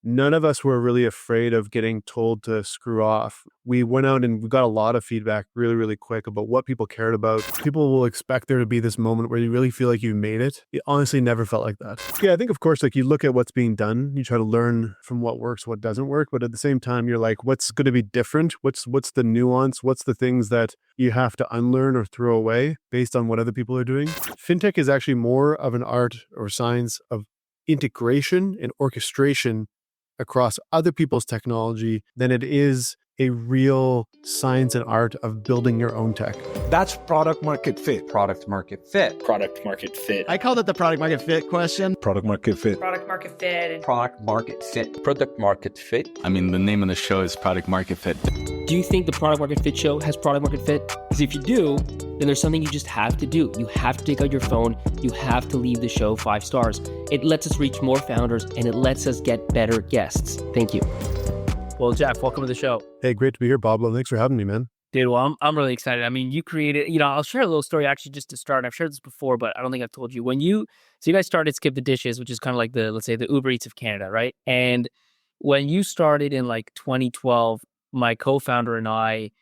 none of us were really afraid of getting told to screw off. We went out and we got a lot of feedback really, really quick about what people cared about. People will expect there to be this moment where you really feel like you made it. It honestly never felt like that. Yeah, I think, of course, like you look at what's being done, you try to learn from what works, what doesn't work. But at the same time, you're like, what's going to be different? What's the nuance? What's the things that you have to unlearn or throw away based on what other people are doing? Fintech is actually more of an art or science of integration and orchestration across other people's technology than it is a real science and art of building your own tech. That's product market fit. Product market fit. Product market fit. I called it the product market fit question. Product market fit. Product market fit. Product market fit. Product market fit. I mean, the name of the show is Product Market Fit. Do you think the product market fit show has product market fit? Because if you do, then there's something you just have to do. You have to take out your phone. You have to leave the show 5 stars. It lets us reach more founders and it lets us get better guests. Thank you. Well, Jeff, welcome to the show. Hey, great to be here, Pablo. Thanks for having me, man. Dude, well, I'm really excited. I mean, you created, I'll share a little story actually just to start. I've shared this before, but I don't think I've told you. So you guys started SkipTheDishes, which is kind of like let's say the Uber Eats of Canada, right? And when you started in like 2012, my co-founder and I,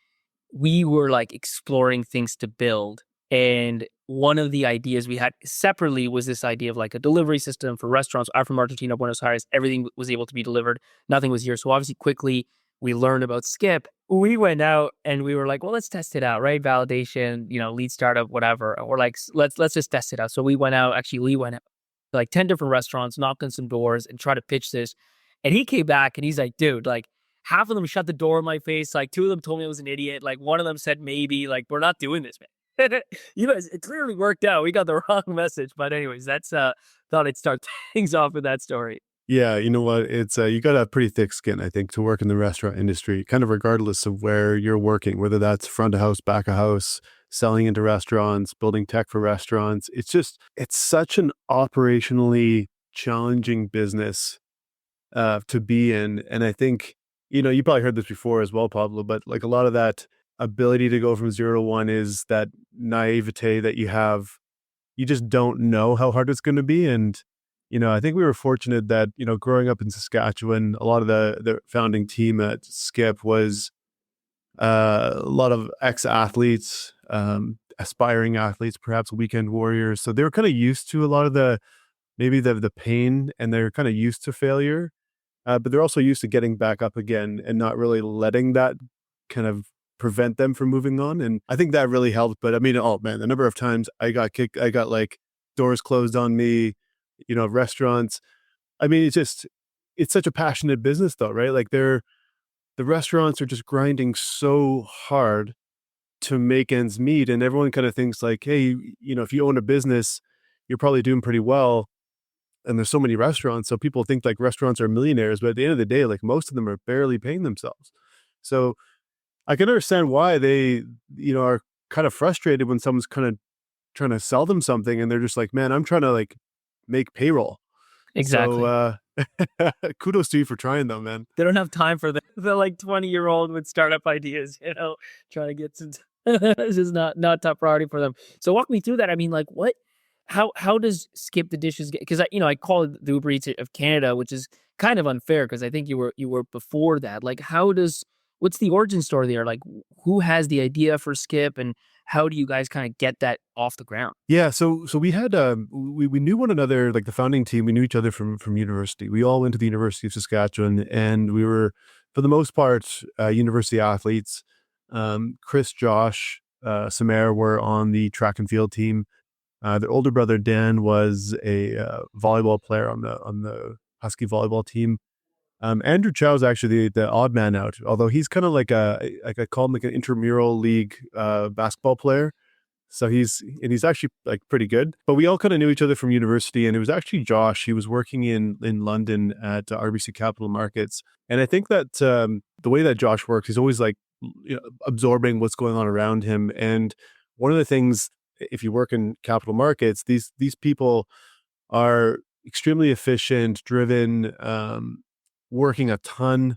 we were like exploring things to build. And one of the ideas we had separately was this idea of like a delivery system for restaurants. I'm from Argentina, Buenos Aires. Everything was able to be delivered. Nothing was here. So obviously quickly we learned about Skip. We went out and we were like, well, let's test it out, right? Validation, lead startup, whatever. Or like, let's just test it out. So we went out, actually Lee went out to like 10 different restaurants, knocked on some doors and tried to pitch this. And he came back and he's like, dude, like half of them shut the door in my face. Like 2 of them told me I was an idiot. Like one of them said, maybe, like, we're not doing this, man. It clearly worked out. We got the wrong message. But anyways, that's thought I'd start things off with that story. Yeah, you know what? It's you got to have pretty thick skin, I think, to work in the restaurant industry, kind of regardless of where you're working, whether that's front of house, back of house, selling into restaurants, building tech for restaurants. It's such an operationally challenging business to be in. And I think, you probably heard this before as well, Pablo, but like a lot of that ability to go from 0 to 1 is that naivete that you have. You just don't know how hard it's going to be. And, I think we were fortunate that, growing up in Saskatchewan, a lot of the founding team at Skip was a lot of ex-athletes, aspiring athletes, perhaps weekend warriors. So they were kind of used to a lot of the pain, and they're kind of used to failure. But they're also used to getting back up again and not really letting that kind of prevent them from moving on. And I think that really helped. But I mean, oh man, the number of times I got kicked, I got like doors closed on me, restaurants. I mean, it's such a passionate business though, right? Like the restaurants are just grinding so hard to make ends meet. And everyone kind of thinks like, hey, if you own a business, you're probably doing pretty well. And there's so many restaurants. So people think like restaurants are millionaires, but at the end of the day, like most of them are barely paying themselves. So I can understand why they, are kind of frustrated when someone's kind of trying to sell them something and they're just like, man, I'm trying to like make payroll. Exactly. So kudos to you for trying though, man. They don't have time for the like 20-year-old with startup ideas, trying to get some, this is not top priority for them. So walk me through that. I mean, like how does SkipTheDishes get, because I call it the Uber Eats of Canada, which is kind of unfair because I think you were before that. Like what's the origin story there? Like who has the idea for Skip and how do you guys kind of get that off the ground? Yeah. So we had, we knew one another, like the founding team, we knew each other from university. We all went to the University of Saskatchewan and we were, for the most part, university athletes. Chris, Josh, Samer were on the track and field team. Their older brother, Dan, was a volleyball player on the Husky volleyball team. Andrew Chow is actually the odd man out, although he's kind of like I call him like an intramural league basketball player. So he's actually like pretty good. But we all kind of knew each other from university, and it was actually Josh. He was working in London at RBC Capital Markets, and I think that the way that Josh works, he's always like absorbing what's going on around him. And one of the things, if you work in capital markets, these people are extremely efficient, driven, working a ton,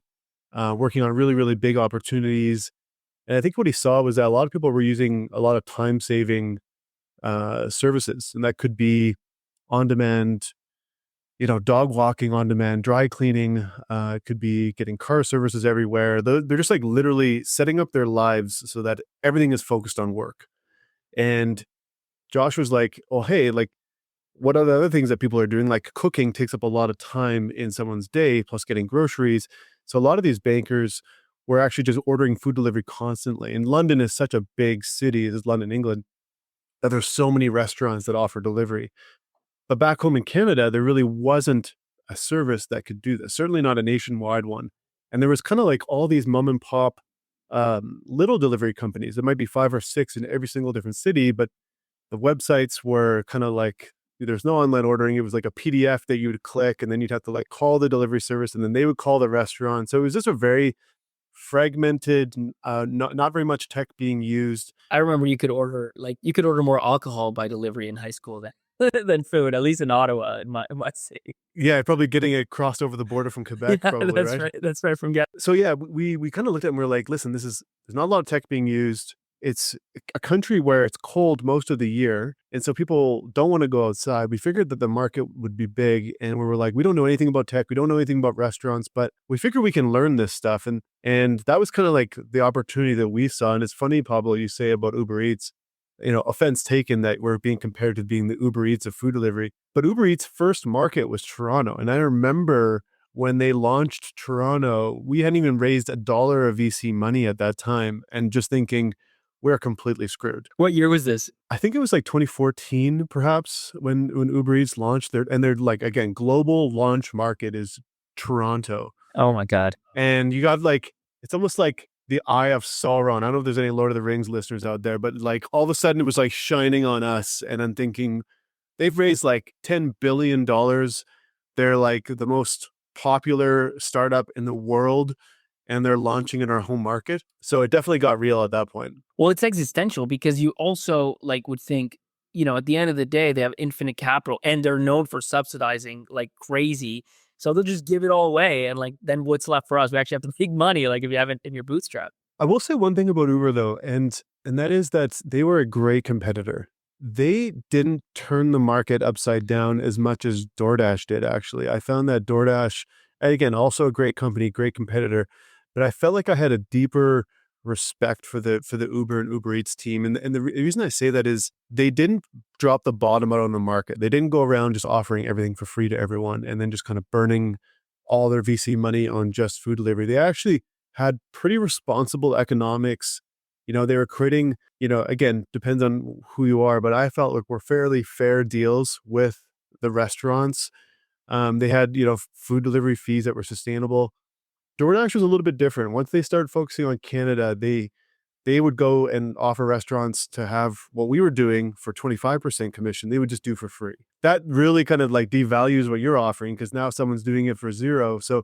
working on really, really big opportunities. And I think what he saw was that a lot of people were using a lot of time-saving services, and that could be on-demand dog walking on demand, dry cleaning, could be getting car services everywhere. They're just like literally setting up their lives so that everything is focused on work. And Josh was like, oh, hey, like, what are the other things that people are doing? Like cooking takes up a lot of time in someone's day, plus getting groceries. So a lot of these bankers were actually just ordering food delivery constantly. And London is such a big city, this is London, England, that there's so many restaurants that offer delivery. But back home in Canada, there really wasn't a service that could do this, certainly not a nationwide one. And there was kind of like all these mom and pop little delivery companies. There might be 5 or 6 in every single different city, but the websites were kind of like, there's no online ordering. It was like a PDF that you would click, and then you'd have to like call the delivery service, and then they would call the restaurant. So it was just a very fragmented, not very much tech being used. I remember you could order more alcohol by delivery in high school than than food, at least in Ottawa, in my city. Yeah, probably getting it crossed over the border from Quebec, Yeah, probably, that's right? right. That's right from get. So yeah, we kind of looked at it and we're like, listen, there's not a lot of tech being used. It's a country where it's cold most of the year, and so people don't want to go outside. We figured that the market would be big, and we were like, we don't know anything about tech, we don't know anything about restaurants, but we figure we can learn this stuff. And that was kind of like the opportunity that we saw. And it's funny, Pablo, you say about Uber Eats, offense taken that we're being compared to being the Uber Eats of food delivery. But Uber Eats' first market was Toronto, and I remember when they launched Toronto, we hadn't even raised $1 of VC money at that time, and just thinking, we're completely screwed. What year was this? I think it was like 2014, perhaps, when Uber Eats launched they're like, again, global launch market is Toronto. Oh my God. And you got like, it's almost like the eye of Sauron. I don't know if there's any Lord of the Rings listeners out there, but like all of a sudden it was like shining on us. And I'm thinking, they've raised like $10 billion. They're like the most popular startup in the world, and they're launching in our home market. So it definitely got real at that point. Well, it's existential because you also like would think, at the end of the day, they have infinite capital and they're known for subsidizing like crazy. So they'll just give it all away. And like, then what's left for us? We actually have to make money. Like if you haven't in your bootstrap. I will say one thing about Uber though, and that is that they were a great competitor. They didn't turn the market upside down as much as DoorDash did, actually. I found that DoorDash, again, also a great company, great competitor, but I felt like I had a deeper respect for the Uber and Uber Eats team. And the reason I say that is they didn't drop the bottom out on the market. They didn't go around just offering everything for free to everyone and then just kind of burning all their VC money on just food delivery. They actually had pretty responsible economics. They were creating, again, depends on who you are, but I felt like were fairly fair deals with the restaurants. They had, food delivery fees that were sustainable. DoorDash was a little bit different. Once they started focusing on Canada, they would go and offer restaurants to have what we were doing for 25% commission. They would just do for free. That really kind of like devalues what you're offering, because now someone's doing it for zero. So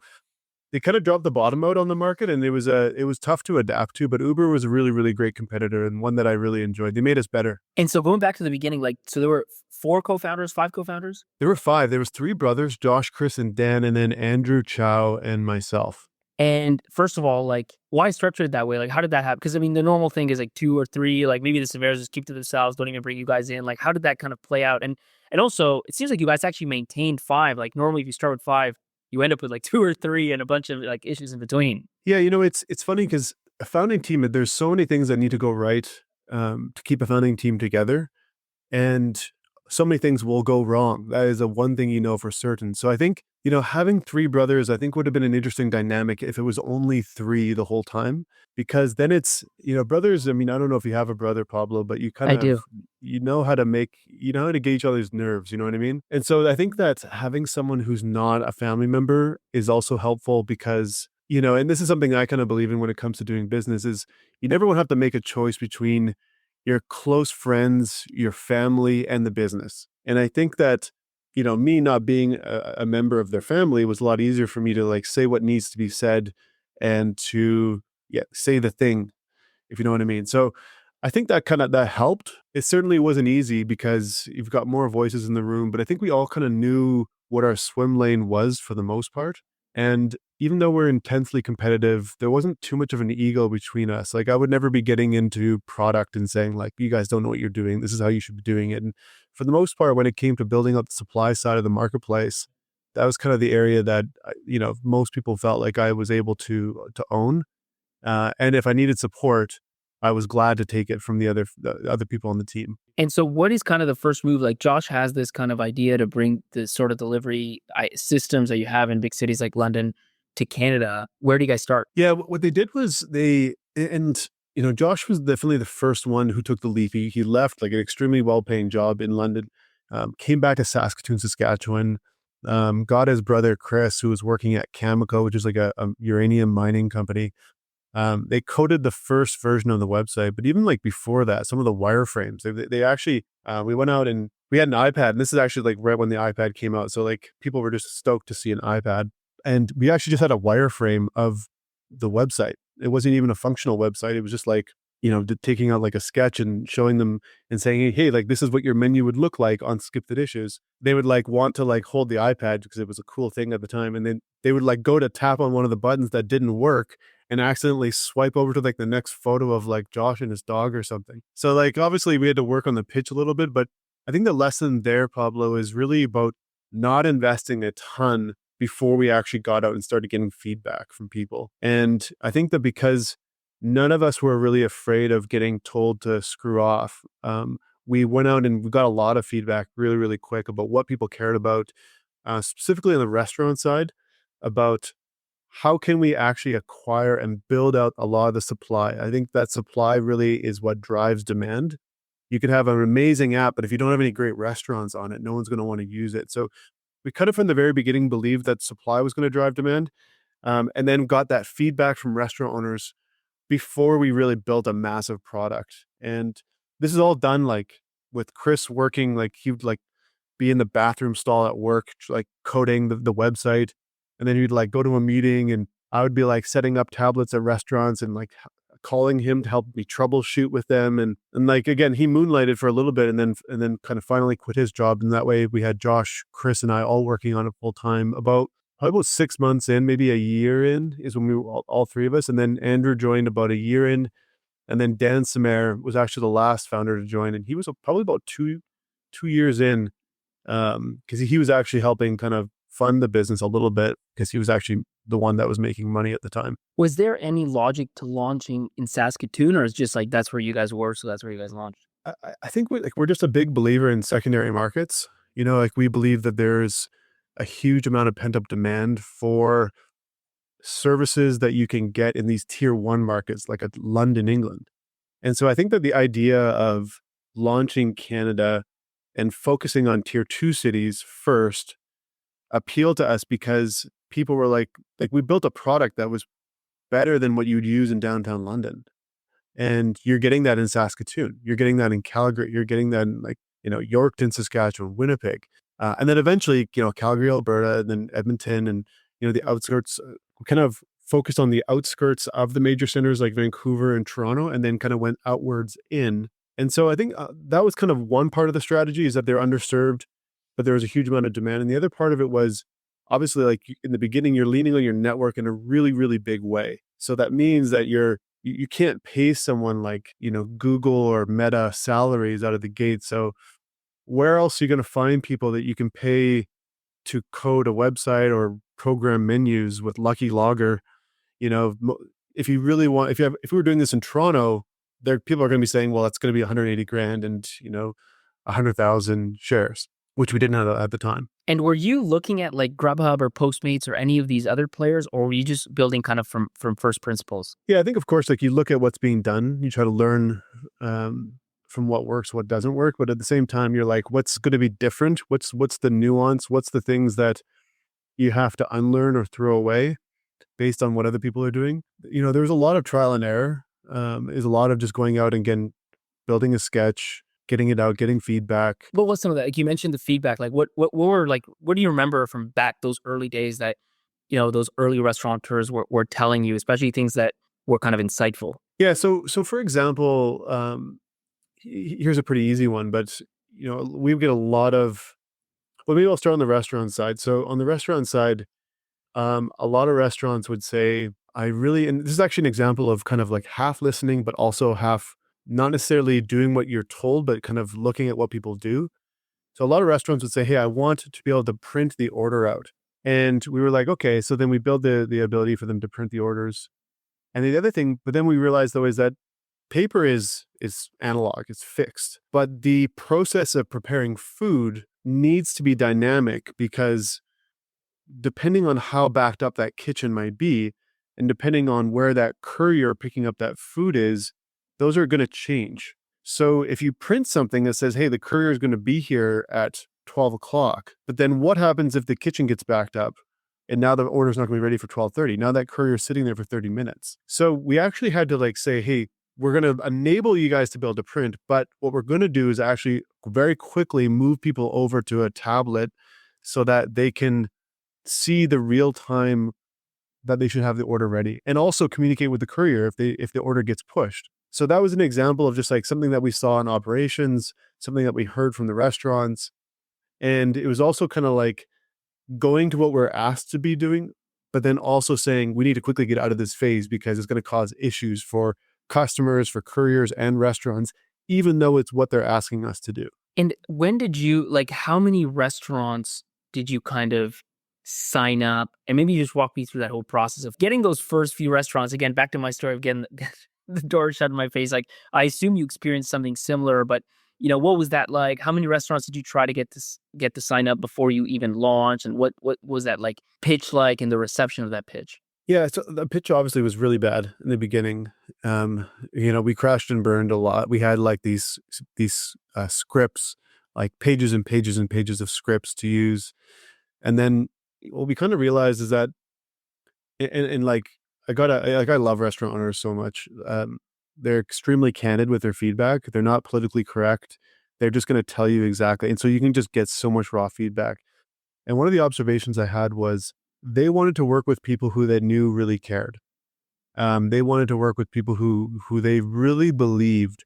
they kind of dropped the bottom out on the market, and it was tough to adapt to, but Uber was a really, really great competitor and one that I really enjoyed. They made us better. And so going back to the beginning, so there were 4 co-founders, 5 co-founders? There were 5. There was 3 brothers, Josh, Chris, and Dan, and then Andrew, Chow, and myself. And first of all, why structure it that way? Like, how did that happen? Because I mean, the normal thing is 2 or 3, maybe the Severes just keep to themselves, don't even bring you guys in. How did that kind of play out? And also, it seems like you guys actually maintained 5. Normally if you start with 5, you end up with 2 or 3 and a bunch of issues in between. Yeah, it's funny because a founding team, there's so many things that need to go right to keep a founding team together, and so many things will go wrong. That is one thing for certain. So I think having 3 brothers, I think would have been an interesting dynamic if it was only 3 the whole time, because then it's brothers. I mean, I don't know if you have a brother, Pablo, but you kind of do. How to gauge each other's nerves, you know what I mean? And so I think that having someone who's not a family member is also helpful because, and this is something I kind of believe in when it comes to doing business, is you never want to have to make a choice between your close friends, your family, and the business. And I think that, me not being a member of their family was a lot easier for me to say what needs to be said and to say the thing, if you know what I mean. So I think that helped. It certainly wasn't easy because you've got more voices in the room, but I think we all kind of knew what our swim lane was for the most part. And even though we're intensely competitive, there wasn't too much of an ego between us. I would never be getting into product and saying you guys don't know what you're doing. This is how you should be doing it. And for the most part, when it came to building up the supply side of the marketplace, that was kind of the area that, most people felt like I was able to own. And if I needed support, I was glad to take it from the other people on the team. And so what is kind of the first move? Like Josh has this kind of idea to bring the sort of delivery systems that you have in big cities like London to Canada. Where do you guys start? Yeah, what they did was Josh was definitely the first one who took the leap. He left like an extremely well-paying job in London, came back to Saskatoon, Saskatchewan, got his brother Chris, who was working at Cameco, which is like a uranium mining company. They coded the first version of the website, but even like before that, some of the wireframes, they actually, we went out and we had an iPad, and this is actually like right when the iPad came out. So like people were just stoked to see an iPad, and we actually just had a wireframe of the website. It wasn't even a functional website. It was just like, taking out like a sketch and showing them and saying, hey, like this is what your menu would look like on Skip the Dishes. They would like want to like hold the iPad because it was a cool thing at the time. And then they would like go to tap on one of the buttons that didn't work and accidentally swipe over to like the next photo of like Josh and his dog or something. So like, obviously we had to work on the pitch a little bit, but I think the lesson there, Pablo, is really about not investing a ton before we actually got out and started getting feedback from people. And I think that because none of us were really afraid of getting told to screw off, we went out and we got a lot of feedback really, really quick about what people cared about, specifically on the restaurant side, about how can we actually acquire and build out a lot of the supply. I think that supply really is what drives demand. You could have an amazing app, but if you don't have any great restaurants on it, no one's going to want to use it. So we kind of from the very beginning believed that supply was going to drive demand, and then got that feedback from restaurant owners before we really built a massive product. And this is all done like with Chris working, like he would like be in the bathroom stall at work, like coding the website. And then he'd like go to a meeting and I would be like setting up tablets at restaurants and like calling him to help me troubleshoot with them. And like, again, he moonlighted for a little bit and then kind of finally quit his job. And that way we had Josh, Chris, and I all working on it full time. Probably about 6 months in, maybe a year in is when we were all three of us. And then Andrew joined about a year in. And then Dan Samer was actually the last founder to join. And he was probably about two years in, because he was actually helping kind of fund the business a little bit because he was actually the one that was making money at the time. Was there any logic to launching in Saskatoon, or is just like that's where you guys were, so that's where you guys launched? I think we're just a big believer in secondary markets. Like we believe that there's a huge amount of pent up demand for services that you can get in these tier one markets, like at London, England. And so I think that the idea of launching Canada and focusing on tier two cities first appealed to us because people were like we built a product that was better than what you'd use in downtown London. And you're getting that in Saskatoon. You're getting that in Calgary. You're getting that in Yorkton, Saskatchewan, Winnipeg. And then eventually, Calgary, Alberta, and then Edmonton and, the outskirts, kind of focused on the outskirts of the major centers like Vancouver and Toronto, and then kind of went outwards in. And so I think that was kind of one part of the strategy is that they're underserved, but there was a huge amount of demand. And the other part of it was obviously like in the beginning, you're leaning on your network in a really, really big way. So that means that you can't pay someone like, Google or Meta salaries out of the gate. So where else are you going to find people that you can pay to code a website or program menus with Lucky Logger? If you really want, if we were doing this in Toronto, people are going to be saying, well, that's going to be 180 grand and, 100,000 shares, which we didn't have at the time. And were you looking at like Grubhub or Postmates or any of these other players, or were you just building kind of from first principles? Yeah, I think of course, like you look at what's being done, you try to learn from what works, what doesn't work. But at the same time, you're like, what's going to be different? What's the nuance? What's the things that you have to unlearn or throw away based on what other people are doing? There's a lot of trial and error. There's a lot of just going out and building a sketch, getting it out, getting feedback. What was some of that? Like you mentioned the feedback. Like what were like, what do you remember from back those early days that, those early restaurateurs were telling you, especially things that were kind of insightful? Yeah. So for example, here's a pretty easy one, but we get a lot of, well, maybe I'll start on the restaurant side. So on the restaurant side, a lot of restaurants would say, and this is actually an example of kind of like half listening, but also half not necessarily doing what you're told, but kind of looking at what people do. So a lot of restaurants would say, hey, I want to be able to print the order out. And we were like, okay, so then we build the ability for them to print the orders. And the other thing, but then we realized though, is that paper is analog, it's fixed. But the process of preparing food needs to be dynamic because depending on how backed up that kitchen might be, and depending on where that courier picking up that food is, those are going to change. So if you print something that says, hey, the courier is going to be here at 12 o'clock, but then what happens if the kitchen gets backed up and now the order's not going to be ready for 12:30? Now that courier is sitting there for 30 minutes. So we actually had to like say, hey, we're going to enable you guys to be able to print, but what we're going to do is actually very quickly move people over to a tablet so that they can see the real time that they should have the order ready, and also communicate with the courier if the order gets pushed. So that was an example of just like something that we saw in operations, something that we heard from the restaurants. And it was also kind of like going to what we're asked to be doing, but then also saying we need to quickly get out of this phase because it's going to cause issues for customers, for couriers and restaurants, even though it's what they're asking us to do. And when did you, like, how many restaurants did you kind of sign up? And maybe you just walk me through that whole process of getting those first few restaurants. Again, back to my story of getting the door shut in my face. Like, I assume you experienced something similar, but what was that like? How many restaurants did you try to get to sign up before you even launched? And what was that like pitch like and the reception of that pitch? Yeah, so the pitch obviously was really bad in the beginning. We crashed and burned a lot. We had like these scripts, like pages and pages and pages of scripts to use. And then what we kind of realized is that, and like, I love restaurant owners so much. They're extremely candid with their feedback. They're not politically correct. They're just going to tell you exactly. And so you can just get so much raw feedback. And one of the observations I had was they wanted to work with people who they knew really cared. They wanted to work with people who they really believed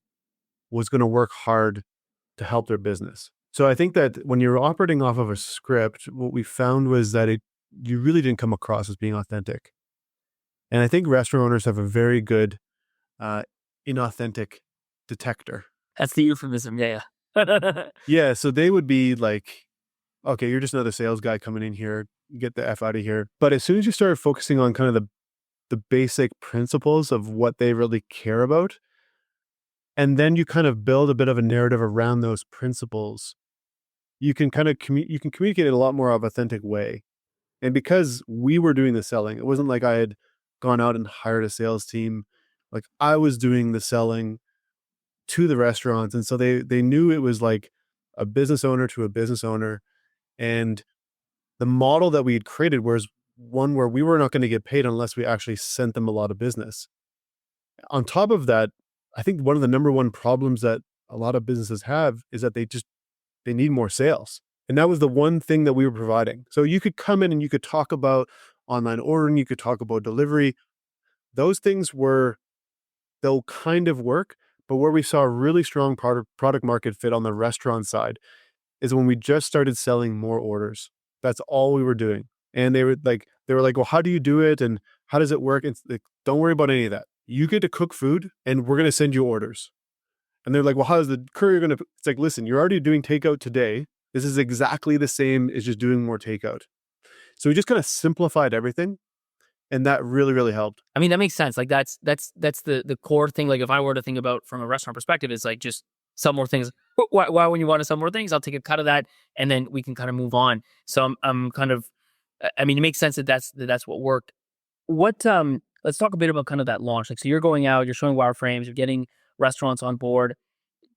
was going to work hard to help their business. So I think that when you're operating off of a script, what we found was that you really didn't come across as being authentic. And I think restaurant owners have a very good inauthentic detector. That's the euphemism. Yeah. Yeah. So they would be like, okay, you're just another sales guy coming in here, get the F out of here. But as soon as you start focusing on kind of the basic principles of what they really care about, and then you kind of build a bit of a narrative around those principles, you can kind of you can communicate in a lot more of an authentic way. And because we were doing the selling, it wasn't like I had gone out and hired a sales team. Like I was doing the selling to the restaurants. And so they knew it was like a business owner to a business owner. And the model that we had created was one where we were not going to get paid unless we actually sent them a lot of business. On top of that, I think one of the number one problems that a lot of businesses have is that they need more sales. And that was the one thing that we were providing. So you could come in and you could talk about online ordering, you could talk about delivery. Those things they'll kind of work, but where we saw a really strong product market fit on the restaurant side is when we just started selling more orders. That's all we were doing. And they were like, well, how do you do it? And how does it work? It's like, don't worry about any of that. You get to cook food and we're going to send you orders. And they're like, well, how is the courier going to, it's like, listen, you're already doing takeout today. This is exactly the same as just doing more takeout. So we just kind of simplified everything. And that really, really helped. I mean, that makes sense. Like that's the core thing. Like if I were to think about from a restaurant perspective, it's like just sell more things. Why when you want to sell more things, I'll take a cut of that and then we can kind of move on. So I'm kind of, I mean, it makes sense that that's what worked. Let's talk a bit about kind of that launch. Like, so you're going out, you're showing wireframes, you're getting restaurants on board.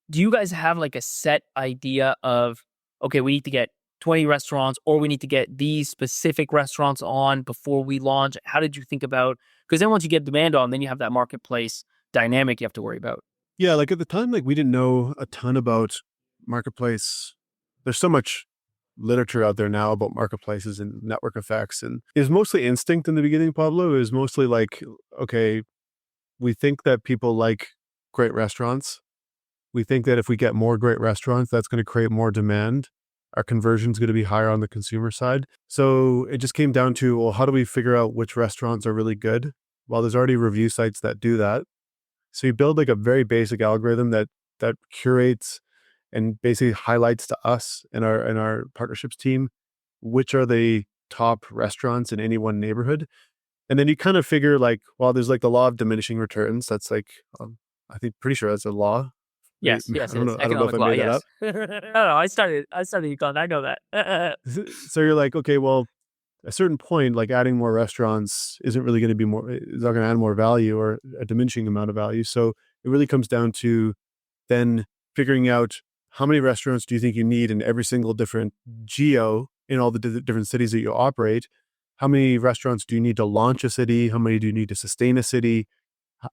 Do you guys have like a set idea of, okay, we need to get 20 restaurants or we need to get these specific restaurants on before we launch? How did you think about, because then once you get demand on, then you have that marketplace dynamic you have to worry about. Yeah, like at the time, like we didn't know a ton about marketplace. There's so much literature out there now about marketplaces and network effects. And it was mostly instinct in the beginning, Pablo. It was mostly like, okay, we think that people like great restaurants. We think that if we get more great restaurants, that's going to create more demand. Our conversion is going to be higher on the consumer side. So it just came down to, well, how do we figure out which restaurants are really good? Well, there's already review sites that do that. So you build like a very basic algorithm that curates and basically highlights to us and our partnerships team, which are the top restaurants in any one neighborhood. And then you kind of figure like, well, there's like the law of diminishing returns. That's like, I think pretty sure that's a law. Yes, I yes, don't it know. is. I don't know if Economic I law, made that yes. up. No, I studied econ. I know that. So you're like, okay, well, at a certain point, like adding more restaurants isn't really going to be it's not going to add more value or a diminishing amount of value. So it really comes down to then figuring out how many restaurants do you think you need in every single different geo in all the different cities that you operate? How many restaurants do you need to launch a city? How many do you need to sustain a city?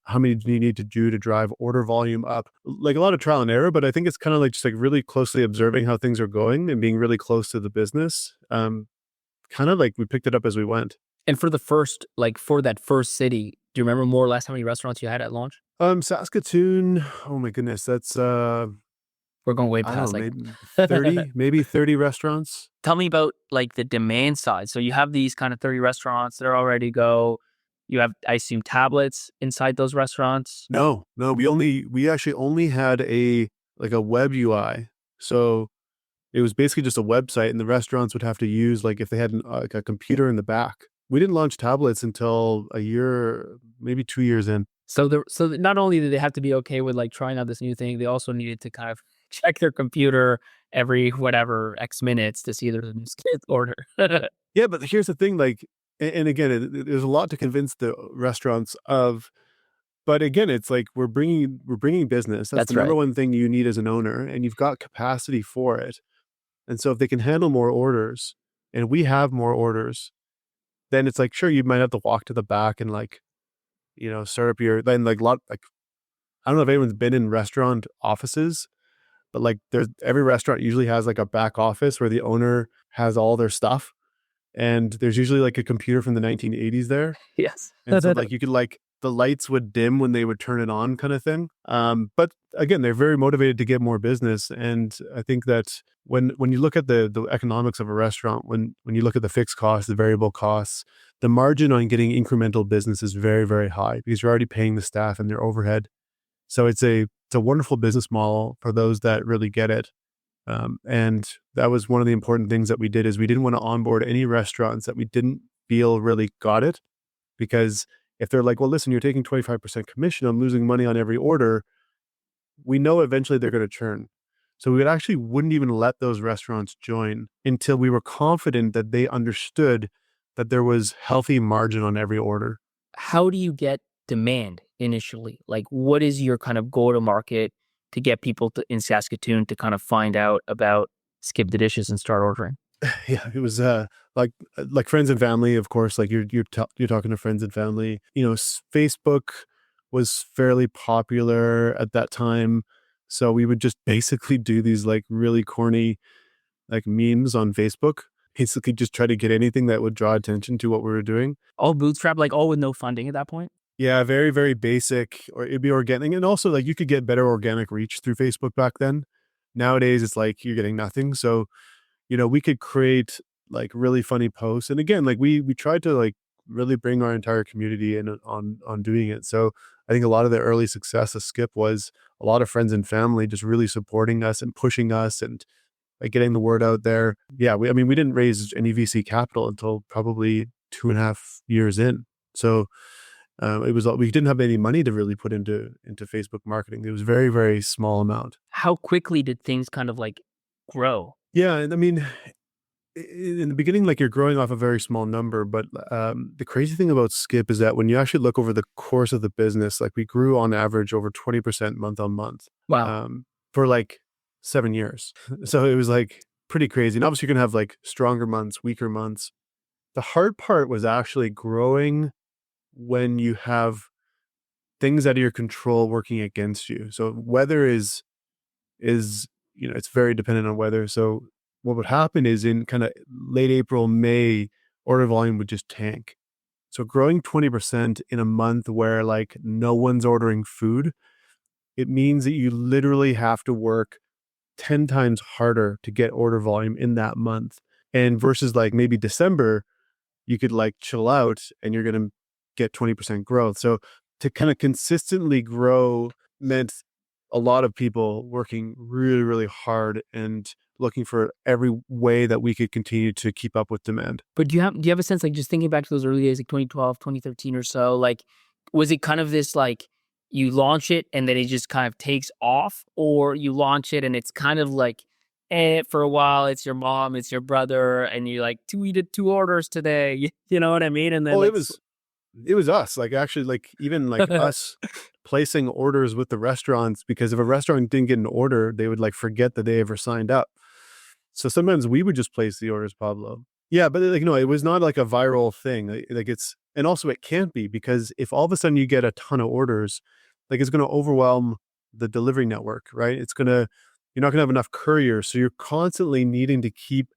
How many do you need to do to drive order volume up? Like a lot of trial and error, but I think it's kind of like just like really closely observing how things are going and being really close to the business. Kind of like we picked it up as we went. And for that first city, do you remember more or less how many restaurants you had at launch? Saskatoon, oh my goodness, that's We're going way I don't past know, like maybe 30 restaurants. Tell me about like the demand side. So you have these kind of 30 restaurants that are all ready to go. You have, I assume, tablets inside those restaurants. No, we actually only had a web UI. So it was basically just a website, and the restaurants would have to use like if they had like a computer in the back. We didn't launch tablets until a year, maybe 2 years in. So not only did they have to be okay with like trying out this new thing, they also needed to kind of check their computer every whatever X minutes to see if there's a new skip order. Yeah, but here's the thing, like, and again, there's a lot to convince the restaurants of. But again, it's like we're bringing business. That's That's the number right. one thing you need as an owner, and you've got capacity for it. And so if they can handle more orders, and we have more orders, then it's like, sure, you might have to walk to the back and like, start up then like I don't know if anyone's been in restaurant offices, but like every restaurant usually has like a back office where the owner has all their stuff. And there's usually like a computer from the 1980s there. Yes. And so like you could like the lights would dim when they would turn it on kind of thing. But again, they're very motivated to get more business. And I think that when you look at the economics of a restaurant, when you look at the fixed costs, the variable costs, the margin on getting incremental business is very, very high because you're already paying the staff and their overhead. So it's a wonderful business model for those that really get it. And that was one of the important things that we did is we didn't want to onboard any restaurants that we didn't feel really got it. Because if they're like, well, listen, you're taking 25% commission, I'm losing money on every order, we know eventually they're going to churn. So we wouldn't even let those restaurants join until we were confident that they understood that there was healthy margin on every order. How do you get demand initially? Like, what is your kind of go to market to get people in Saskatoon to kind of find out about Skip the Dishes and start ordering? Yeah, it was like friends and family, of course. Like you're talking to friends and family. Facebook was fairly popular at that time, so we would just basically do these like really corny like memes on Facebook. Basically, just try to get anything that would draw attention to what we were doing. All bootstrap, like all with no funding at that point? Yeah, very, very basic, or it'd be organic. And also like you could get better organic reach through Facebook back then. Nowadays, it's like you're getting nothing. So, we could create like really funny posts. And again, like we tried to like really bring our entire community in on doing it. So I think a lot of the early success of Skip was a lot of friends and family just really supporting us and pushing us and like getting the word out there. Yeah, we didn't raise any VC capital until probably 2.5 years in. So we didn't have any money to really put into Facebook marketing. It was very, very small amount. How quickly did things kind of like grow? Yeah, and in the beginning, like you're growing off a very small number, but the crazy thing about Skip is that when you actually look over the course of the business, like we grew on average over 20% month on month. Wow. For like 7 years. So it was like pretty crazy. And obviously you're going to have like stronger months, weaker months. The hard part was actually growing when you have things out of your control working against you. So weather is it's very dependent on weather. So what would happen is in kind of late April, May, order volume would just tank. So growing 20% in a month where like no one's ordering food, it means that you literally have to work 10 times harder to get order volume in that month. And versus like maybe December, you could like chill out and you're going to get 20% growth. So to kind of consistently grow meant a lot of people working really, really hard and looking for every way that we could continue to keep up with demand. But do you have a sense, like, just thinking back to those early days, like 2012, 2013 or so, like, was it kind of this, like, you launch it and then it just kind of takes off, or you launch it and it's kind of like, for a while, it's your mom, it's your brother, and you're like, we did 2 orders today, you know what I mean? And then Oh, like, it was us, like, actually, like, even, like, us placing orders with the restaurants, because if a restaurant didn't get an order, they would, like, forget that they ever signed up. So sometimes we would just place the orders, Pablo. Yeah, but, like, no, it was not like a viral thing, like, it's and also it can't be, because if all of a sudden you get a ton of orders, like, it's gonna overwhelm the delivery network, right? You're not gonna have enough couriers, so you're constantly needing to keep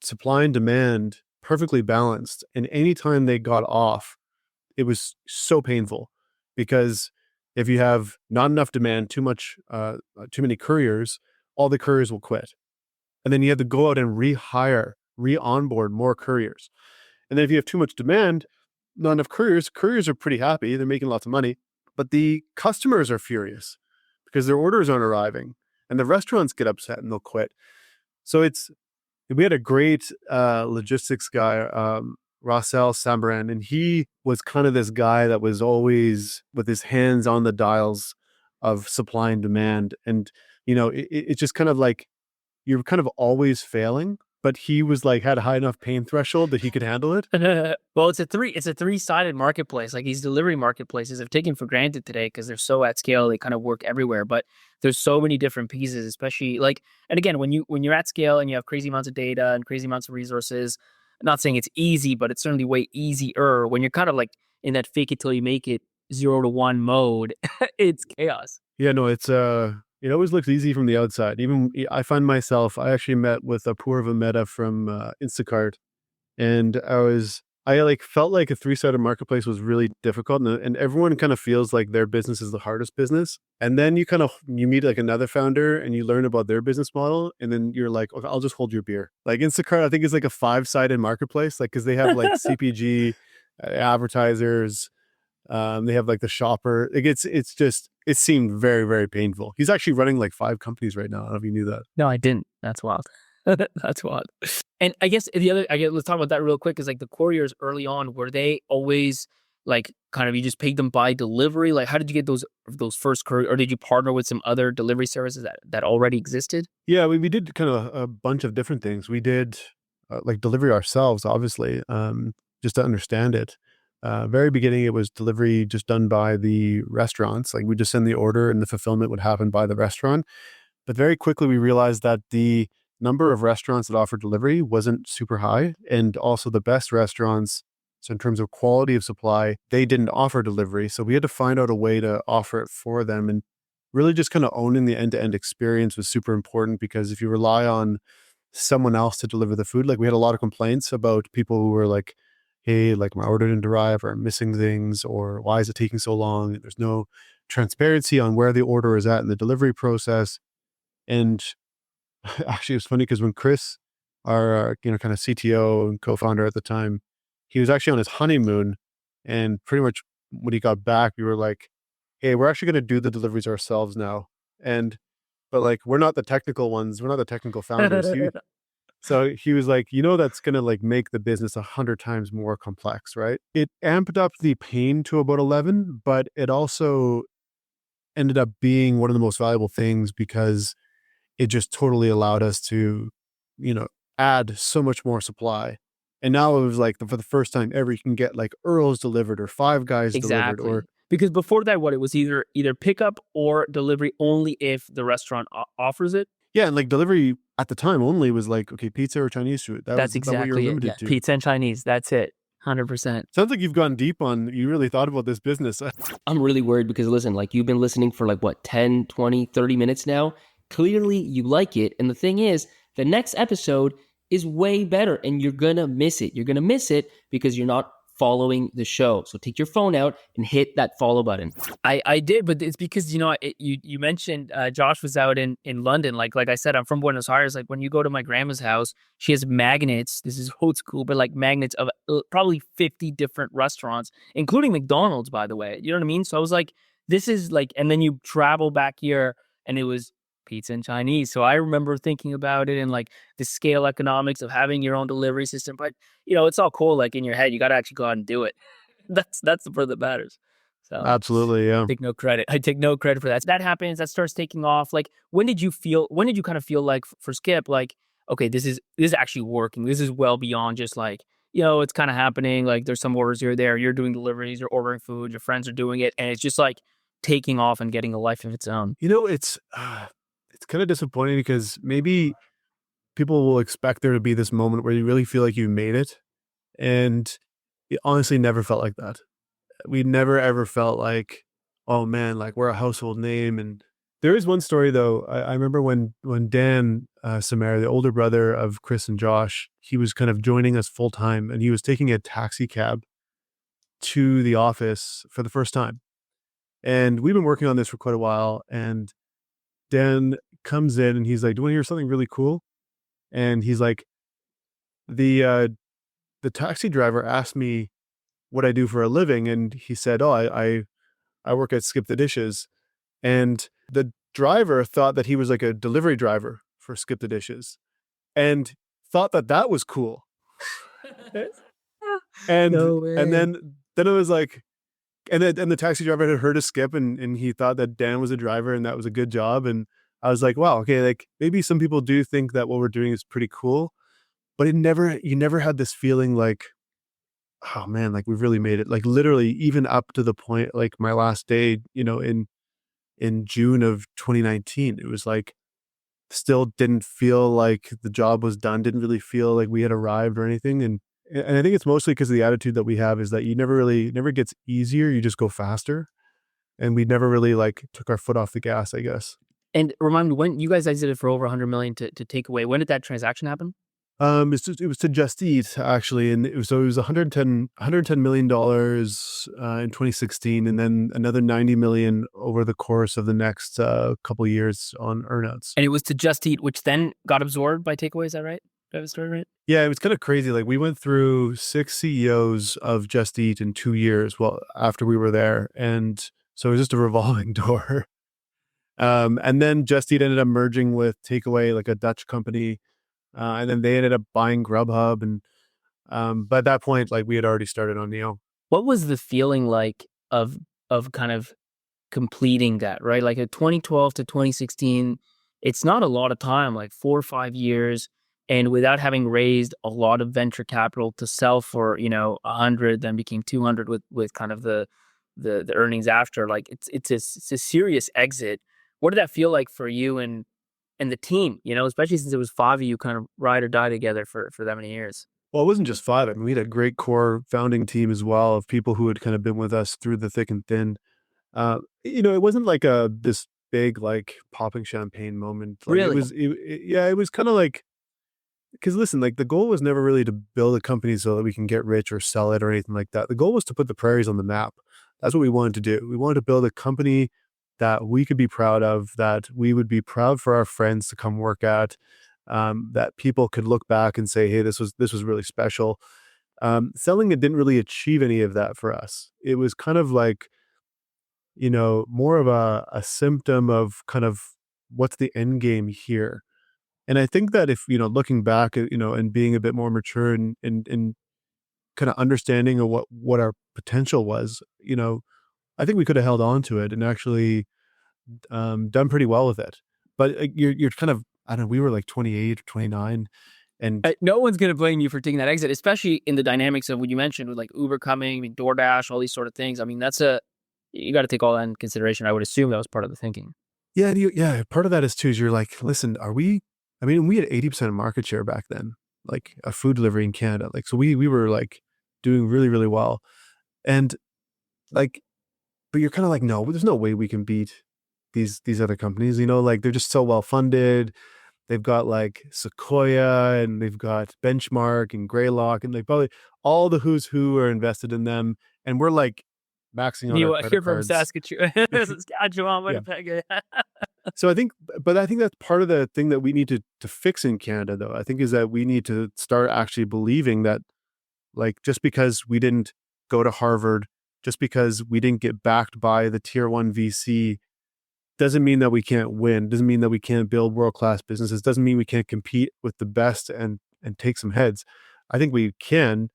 supply and demand perfectly balanced, and anytime they got off, it was so painful, because if you have not enough demand, too many couriers, all the couriers will quit. And then you have to go out and re-onboard more couriers. And then if you have too much demand, not enough couriers are pretty happy. They're making lots of money, but the customers are furious because their orders aren't arriving, and the restaurants get upset and they'll quit. So we had a great logistics guy, Russell Sambaran, and he was kind of this guy that was always with his hands on the dials of supply and demand. And, it's just kind of like you're kind of always failing, but he was like, had a high enough pain threshold that he could handle it. well, it's a three-sided marketplace. Like, these delivery marketplaces have taken for granted today because they're so at scale, they kind of work everywhere. But there's so many different pieces, especially like, and again, when you're at scale and you have crazy amounts of data and crazy amounts of resources, I'm not saying it's easy, but it's certainly way easier. When you're kind of like in that fake it till you make it 0 to 1 mode, it's chaos. Yeah, no, it always looks easy from the outside. Even I find myself, I actually met with Apurva Mehta from Instacart, and I like felt like a three-sided marketplace was really difficult, and everyone kind of feels like their business is the hardest business. And then you meet like another founder and you learn about their business model, and then you're like, okay, I'll just hold your beer. Like Instacart, I think is like a 5-sided marketplace, like because they have like CPG, advertisers, they have like the shopper. Like it seemed very, very painful. He's actually running like 5 companies right now. I don't know if you knew that. No, I didn't. That's wild. That's wild. And I guess let's talk about that real quick. Is like the couriers early on, were they always like kind of, you just paid them by delivery? Like, how did you get those first courier, or did you partner with some other delivery services that already existed? Yeah, we did kind of a bunch of different things. We did like delivery ourselves, obviously, just to understand it. Very beginning, it was delivery just done by the restaurants. Like we just send the order and the fulfillment would happen by the restaurant. But very quickly we realized that the number of restaurants that offered delivery wasn't super high. And also the best restaurants, so in terms of quality of supply, they didn't offer delivery. So we had to find out a way to offer it for them. And really just kind of owning the end-to-end experience was super important, because if you rely on someone else to deliver the food, like we had a lot of complaints about people who were like, hey, like my order didn't arrive, or I'm missing things, or why is it taking so long? There's no transparency on where the order is at in the delivery process. And actually, it was funny because when Chris, our kind of CTO and co-founder at the time, he was actually on his honeymoon, and pretty much when he got back, we were like, hey, we're actually going to do the deliveries ourselves now. But like, we're not the technical ones. We're not the technical founders. So he was like, that's going to like make the business 100 times more complex, right? It amped up the pain to about 11, but it also ended up being one of the most valuable things, because it just totally allowed us to, add so much more supply. And now it was like for the first time ever, you can get like Earl's delivered or Five Guys delivered, or because before that, it was either pickup or delivery only if the restaurant offers it. Yeah, and like delivery at the time only was like, okay, pizza or Chinese food. That's exactly what you're limited to. Pizza and Chinese. That's it. 100%. Sounds like you've gone deep you really thought about this business. I'm really worried because listen, like you've been listening for like what, 10, 20, 30 minutes now. Clearly you like it. And the thing is, the next episode is way better and you're going to miss it. You're going to miss it because you're not following the show. So take your phone out and hit that follow button. I did, but it's because, you mentioned Josh was out in London. Like I said, I'm from Buenos Aires. Like when you go to my grandma's house, she has magnets. This is old school, but like magnets of probably 50 different restaurants, including McDonald's, by the way. You know what I mean? So I was like, this is like, and then you travel back here and it was pizza and Chinese. So I remember thinking about it and like the scale economics of having your own delivery system. But it's all cool. Like in your head, you got to actually go out and do it. That's the part that matters. So Absolutely, yeah. take no credit. I take no credit for that. So that happens. That starts taking off. Like, when did you kind of feel like for Skip, like, okay, this is actually working. This is well beyond just like, it's kind of happening. Like, there's some orders here or there. You're doing deliveries. You're ordering food. Your friends are doing it, and it's just like taking off and getting a life of its own. It's kind of disappointing because maybe people will expect there to be this moment where you really feel like you made it, and it honestly never felt like that. We never ever felt like, oh man, like we're a household name. And there is one story though. I remember when Dan Samara, the older brother of Chris and Josh, he was kind of joining us full time, and he was taking a taxi cab to the office for the first time. And we've been working on this for quite a while. And Dan comes in and he's like, "Do you want to hear something really cool?" And he's like, the taxi driver asked me what I do for a living, and he said, "Oh, I work at SkipTheDishes." And the driver thought that he was like a delivery driver for SkipTheDishes, and thought that that was cool. And No way. and then it was like, and the taxi driver had heard of Skip, and he thought that Dan was a driver, and that was a good job. And I was like, wow, okay, like maybe some people do think that what we're doing is pretty cool, but you never had this feeling like, oh man, like we've really made it. Like literally, even up to the point, like my last day, in June of 2019, it was like still didn't feel like the job was done. Didn't really feel like we had arrived or anything. And I think it's mostly because of the attitude that we have is that you never gets easier. You just go faster. And we never really like took our foot off the gas, I guess. And remind me, when you guys exited for over 100 million to take away, when did that transaction happen? It was to Just Eat actually, and it was 110 million dollars in 2016, and then another 90 million over the course of the next couple of years on earnouts. And it was to Just Eat, which then got absorbed by Takeaway. Is that right? Do I have a story right? Yeah, it was kind of crazy. Like we went through 6 CEOs of Just Eat in 2 years. Well, after we were there, and so it was just a revolving door. And then Just Eat ended up merging with Takeaway, like a Dutch company. And then they ended up buying Grubhub. And but at that point, like we had already started on Neo. What was the feeling like of kind of completing that, right? Like at 2012 to 2016, it's not a lot of time, like 4 or 5 years. And without having raised a lot of venture capital to sell for, 100, then became 200 with kind of the earnings after, like it's a serious exit. What did that feel like for you and the team, especially since it was 5 of you kind of ride or die together for that many years? Well, it wasn't just 5. I mean, we had a great core founding team as well of people who had kind of been with us through the thick and thin. It wasn't like this big, like popping champagne moment. Like, Really? It was kind of like, because listen, like the goal was never really to build a company so that we can get rich or sell it or anything like that. The goal was to put the prairies on the map. That's what we wanted to do. We wanted to build a company that we could be proud of, that we would be proud for our friends to come work at, that people could look back and say, hey, this was really special. Selling it didn't really achieve any of that for us. It was kind of like, more of a symptom of kind of what's the end game here. And I think that if, looking back, and being a bit more mature and kind of understanding of what our potential was, I think we could have held on to it and actually done pretty well with it. But you're kind of, I don't know, we were like 28 or 29. And No one's going to blame you for taking that exit, especially in the dynamics of what you mentioned with like Uber coming, I mean, DoorDash, all these sort of things. I mean, you got to take all that in consideration. I would assume that was part of the thinking. Yeah. Part of that is too, is you're like, listen, we had 80% market share back then, like a food delivery in Canada. Like, so we were like doing really, really well. And like, but you're kind of like, no, there's no way we can beat these other companies, like they're just so well funded. They've got like Sequoia and they've got Benchmark and Greylock, and they probably all the who's who are invested in them. And we're like maxing on our credit You're from cards. Saskatchewan, Winnipeg. So I think that's part of the thing that we need to fix in Canada, though. I think is that we need to start actually believing that, like, just because we didn't go to Harvard just because we didn't get backed by the tier one VC doesn't mean that we can't win. Doesn't mean that we can't build world-class businesses. Doesn't mean we can't compete with the best and take some heads. I think we can,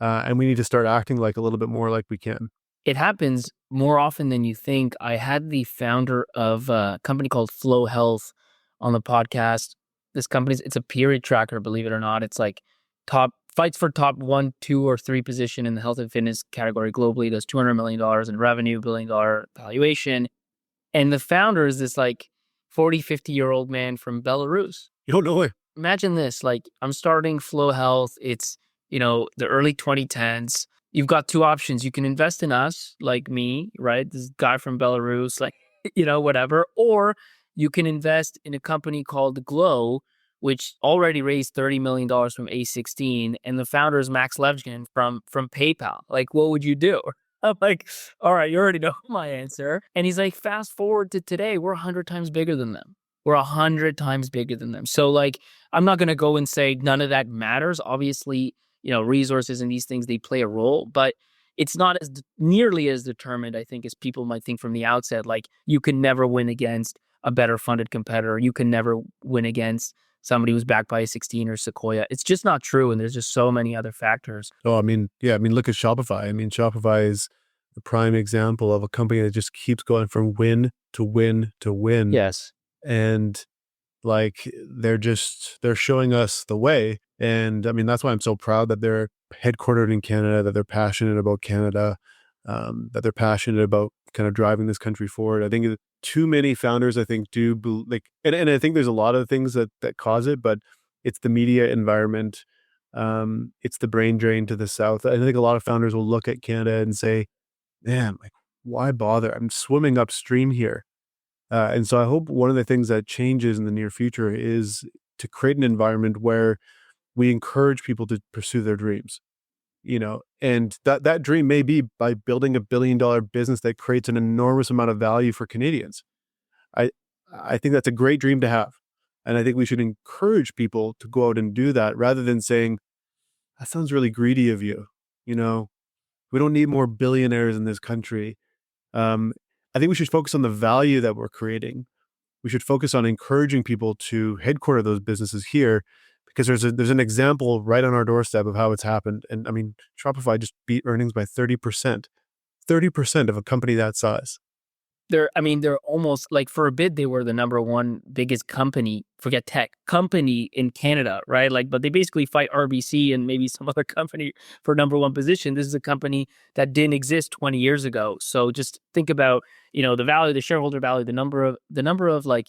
and we need to start acting like a little bit more like we can. It happens more often than you think. I had the founder of a company called Flow Health on the podcast. This it's a period tracker, believe it or not. It's like fights for top 1, 2, or 3 position in the health and fitness category globally. Does $200 million in revenue, $1 billion valuation. And the founder is this like 40, 50-year-old man from Belarus. You don't know it. Imagine this, like I'm starting Flow Health. It's, the early 2010s. You've got 2 options. You can invest in us, like me, right? This guy from Belarus, like, whatever. Or you can invest in a company called Glow, which already raised $30 million from A16. And the founder is Max Levchin from PayPal. Like, what would you do? I'm like, all right, you already know my answer. And he's like, fast forward to today, we're 100 times bigger than them. We're 100 times bigger than them. So like, I'm not going to go and say none of that matters. Obviously, resources and these things, they play a role, but it's not nearly as determined, I think, as people might think from the outset. Like you can never win against a better funded competitor. You can never win against somebody who's backed by a 16 or Sequoia. It's just not true. And there's just so many other factors. Oh, look at Shopify. Shopify is the prime example of a company that just keeps going from win to win to win. Yes. And like, they're showing us the way. And that's why I'm so proud that they're headquartered in Canada, that they're passionate about Canada, that they're passionate about kind of driving this country forward. I think too many founders, I think, and I think there's a lot of things that cause it, but it's the media environment. It's the brain drain to the south. I think a lot of founders will look at Canada and say, man, like, why bother? I'm swimming upstream here. And so I hope one of the things that changes in the near future is to create an environment where we encourage people to pursue their dreams, and that dream may be by building $1 billion business that creates an enormous amount of value for Canadians. I think that's a great dream to have. And I think we should encourage people to go out and do that rather than saying, that sounds really greedy of you. We don't need more billionaires in this country. I think we should focus on the value that we're creating. We should focus on encouraging people to headquarter those businesses here, because there's an example right on our doorstep of how it's happened. And Shopify just beat earnings by 30%. 30% of a company that size. They're almost like, for a bit, they were the number 1 biggest company, forget tech, company in Canada, right? Like, but they basically fight RBC and maybe some other company for number 1 position. This is a company that didn't exist 20 years ago. So just think about, the value, the shareholder value, the number of like,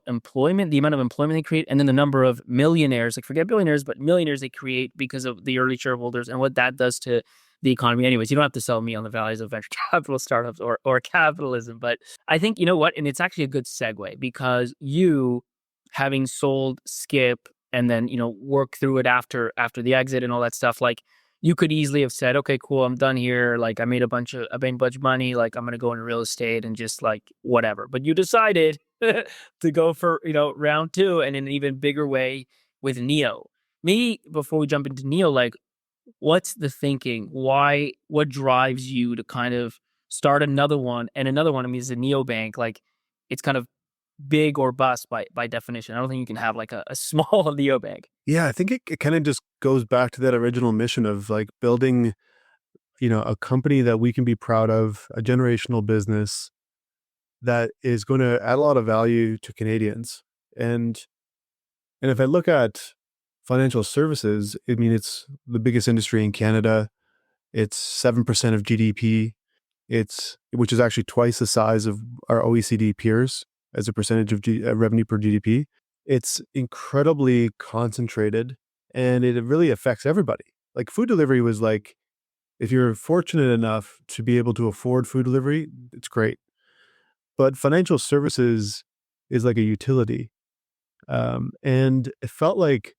employment, the amount of employment they create, and then the number of millionaires, like forget billionaires, but millionaires they create because of the early shareholders and what that does to the economy. Anyways, you don't have to sell me on the values of venture capital startups or capitalism, but I think, and it's actually a good segue, because you, having sold Skip and then, work through it after the exit and all that stuff, like you could easily have said, okay, cool, I'm done here. Like I made a bunch of money. Like I'm going to go into real estate and just like whatever. But you decided to go for, round 2 and in an even bigger way with Neo. Maybe before we jump into Neo, like what's the thinking? What drives you to kind of start another one and another one? It's a neobank. Like it's kind of big or bust by definition. I don't think you can have like a small neobank. Yeah, I think it kind of just goes back to that original mission of like building, a company that we can be proud of, a generational business that is going to add a lot of value to Canadians. And if I look at financial services, it's the biggest industry in Canada. It's 7% of GDP. Which is actually twice the size of our OECD peers as a percentage of revenue per GDP. It's incredibly concentrated, and it really affects everybody. Like food delivery was like, if you're fortunate enough to be able to afford food delivery, it's great. But financial services is like a utility. And it felt like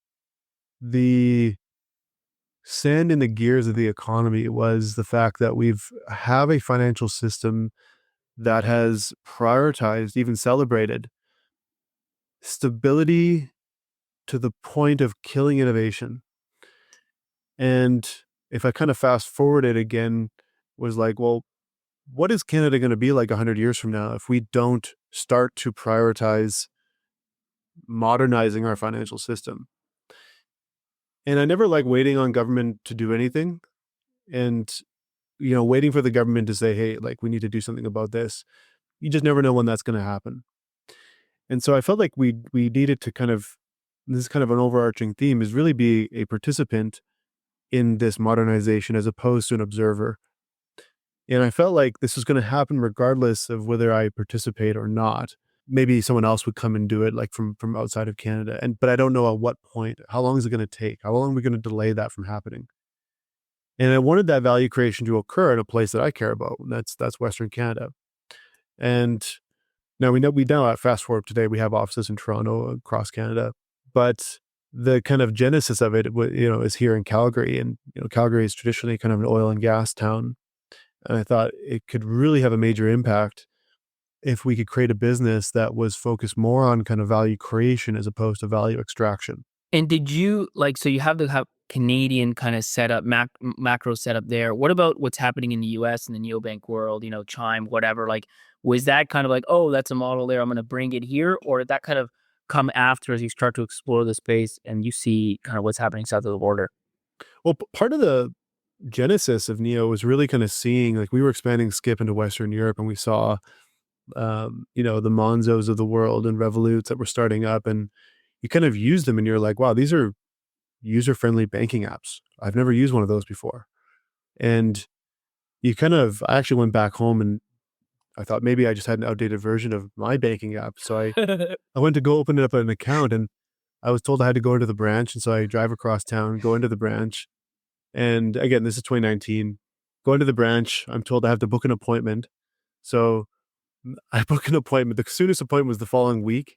the sand in the gears of the economy was the fact that have a financial system that has prioritized, even celebrated, stability to the point of killing innovation. And if I kind of fast forward it again, was like, well, what is Canada going to be like 100 years from now if we don't start to prioritize modernizing our financial system? And I never like waiting on government to do anything and, waiting for the government to say, hey, like we need to do something about this. You just never know when that's going to happen. And so I felt like we needed to this is kind of an overarching theme, is really be a participant in this modernization as opposed to an observer. And I felt like this was going to happen regardless of whether I participate or not. Maybe someone else would come and do it, like from outside of Canada. But I don't know at what point. How long is it going to take? How long are we going to delay that from happening? And I wanted that value creation to occur in a place that I care about, and that's Western Canada. And now we know at fast forward today, we have offices in Toronto, across Canada, but the kind of genesis of it, is here in Calgary, and Calgary is traditionally kind of an oil and gas town. And I thought it could really have a major impact if we could create a business that was focused more on kind of value creation as opposed to value extraction. And did you so you have the Canadian kind of setup, macro setup there. What about what's happening in the US and the neobank world, Chime, whatever? Like, was that kind of like, oh, that's a model there, I'm going to bring it here? Or did that kind of come after as you start to explore the space and you see kind of what's happening south of the border? Well, part of the genesis of Neo was really kind of seeing, like, we were expanding Skip into Western Europe, and we saw, the Monzos of the world and Revoluts that were starting up, and you kind of use them and you're like, wow, these are user-friendly banking apps. I've never used one of those before. And I actually went back home and I thought maybe I just had an outdated version of my banking app. So I went to go open it up an account, and I was told I had to go into the branch. And so I drive across town, go into the branch. And again, this is 2019. Go into the branch. I'm told I have to book an appointment. So I book an appointment. The soonest appointment was the following week.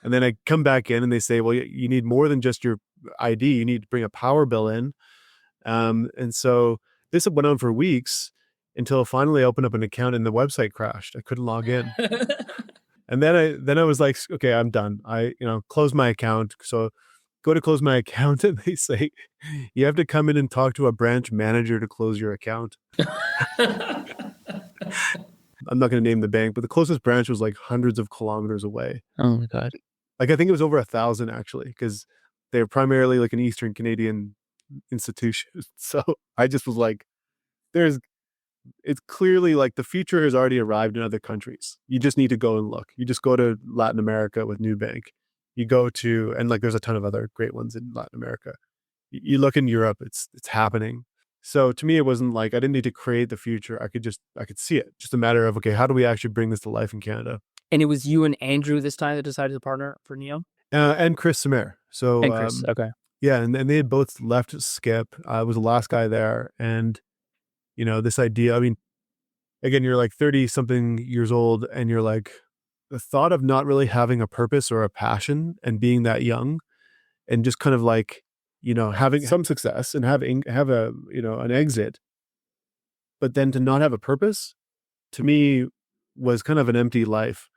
And then I come back in and they say, well, you need more than just your ID. You need to bring a power bill in. And so this went on for weeks until finally I opened up an account and the website crashed. I couldn't log in. And then I was like, okay, I'm done. I, close my account. So go to close my account and they say, you have to come in and talk to a branch manager to close your account. I'm not going to name the bank, but the closest branch was like hundreds of kilometers away. Oh my God. Like, I think it was over 1,000 actually, because they're primarily like an Eastern Canadian institution. So I just was like, it's clearly like the future has already arrived in other countries. You just need to go and look. You just go to Latin America with Nubank. You go to, and like there's a ton of other great ones in Latin America. You look in Europe, it's happening. So to me, it wasn't like I didn't need to create the future. I could see it. Just a matter of, okay, how do we actually bring this to life in Canada? And it was you and Andrew this time that decided to partner for Neo? And Chris Samer. So, And Chris, okay. Yeah, and they had both left Skip. I was the last guy there. And, this idea, I mean, again, you're like 30 something years old and you're like, the thought of not really having a purpose or a passion and being that young and just kind of like, having some success and have an exit, but then to not have a purpose, to me was kind of an empty life.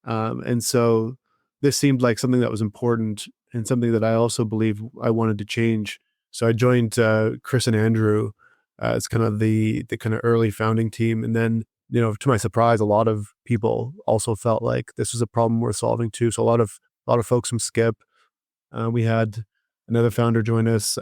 And so this seemed like something that was important and something that I also believe I wanted to change. So I joined Chris and Andrew as kind of the kind of early founding team. And then, to my surprise, a lot of people also felt like this was a problem worth solving too. So a lot of folks from Skip. We had another founder join us,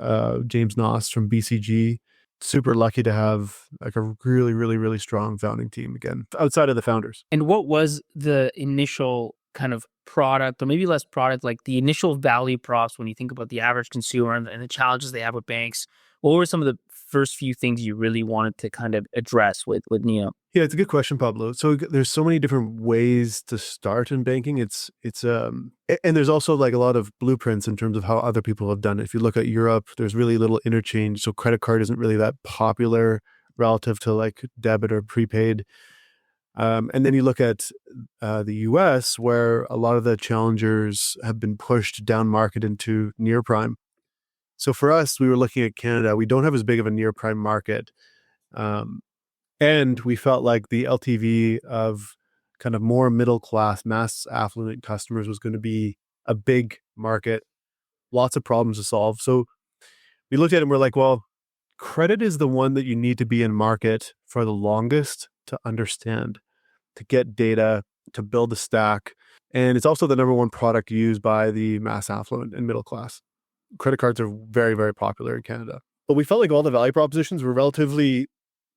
James Noss from BCG. Super lucky to have like a really, really, really strong founding team again, outside of the founders. And what was the initial kind of product, or maybe less product, like the initial value props when you think about the average consumer and the challenges they have with banks? What were some of the first few things you really wanted to kind of address with Neo? Yeah, it's a good question, Pablo. So there's so many different ways to start in banking. And there's also like a lot of blueprints in terms of how other people have done it. If you look at Europe, there's really little interchange. So credit card isn't really that popular relative to like debit or prepaid. And then you look at the US, where a lot of the challengers have been pushed down market into near prime. So for us, we were looking at Canada. We don't have as big of a near prime market. And we felt like the LTV of kind of more middle class, mass affluent customers was going to be a big market, lots of problems to solve. So we looked at it and we're like, well, credit is the one that you need to be in market for the longest to understand, to get data, to build a stack. And it's also the number one product used by the mass affluent and middle class. Credit cards are very, very popular in Canada. But we felt like all the value propositions were relatively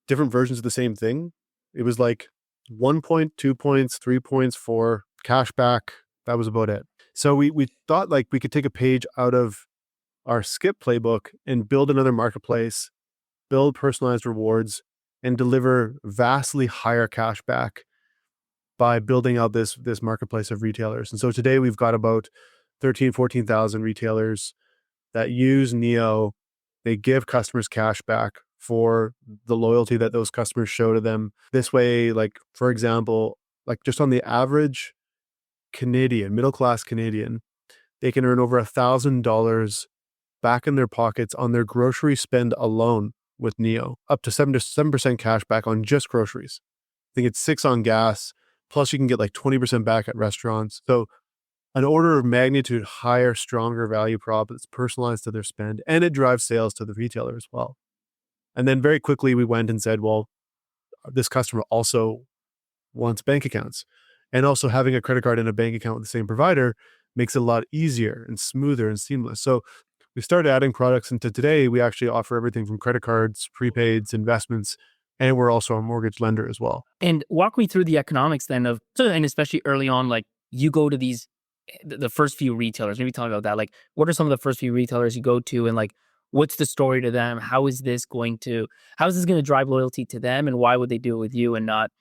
different versions of the same thing. It was like 1 point, 2 points, 3 points for cashback. That was about it. So we thought like we could take a page out of our Skip playbook and build another marketplace, build personalized rewards, and deliver vastly higher cashback by building out this marketplace of retailers. And so today we've got about 14,000 retailers that use Neo. They give customers cash back for the loyalty that those customers show to them. This way, like, for example, like just on the average Canadian, middle-class Canadian, they can earn over $1,000 back in their pockets on their grocery spend alone with Neo, up to 7% cash back on just groceries. I think it's 6 on gas, plus you can get like 20% back at restaurants. So an order of magnitude higher, stronger value prop that's personalized to their spend, and it drives sales to the retailer as well. And then very quickly we went and said, well, this customer also wants bank accounts. And also having a credit card and a bank account with the same provider makes it a lot easier and smoother and seamless. So we started adding products, and today we actually offer everything from credit cards, prepaids, investments, and we're also a mortgage lender as well. And walk me through the economics then of, and especially early on, like you go to these, the first few retailers, maybe tell me about that. Like, what are some of the first few retailers you go to, and like, what's the story to them? How is this going to drive loyalty to them, and why would they do it with you and not,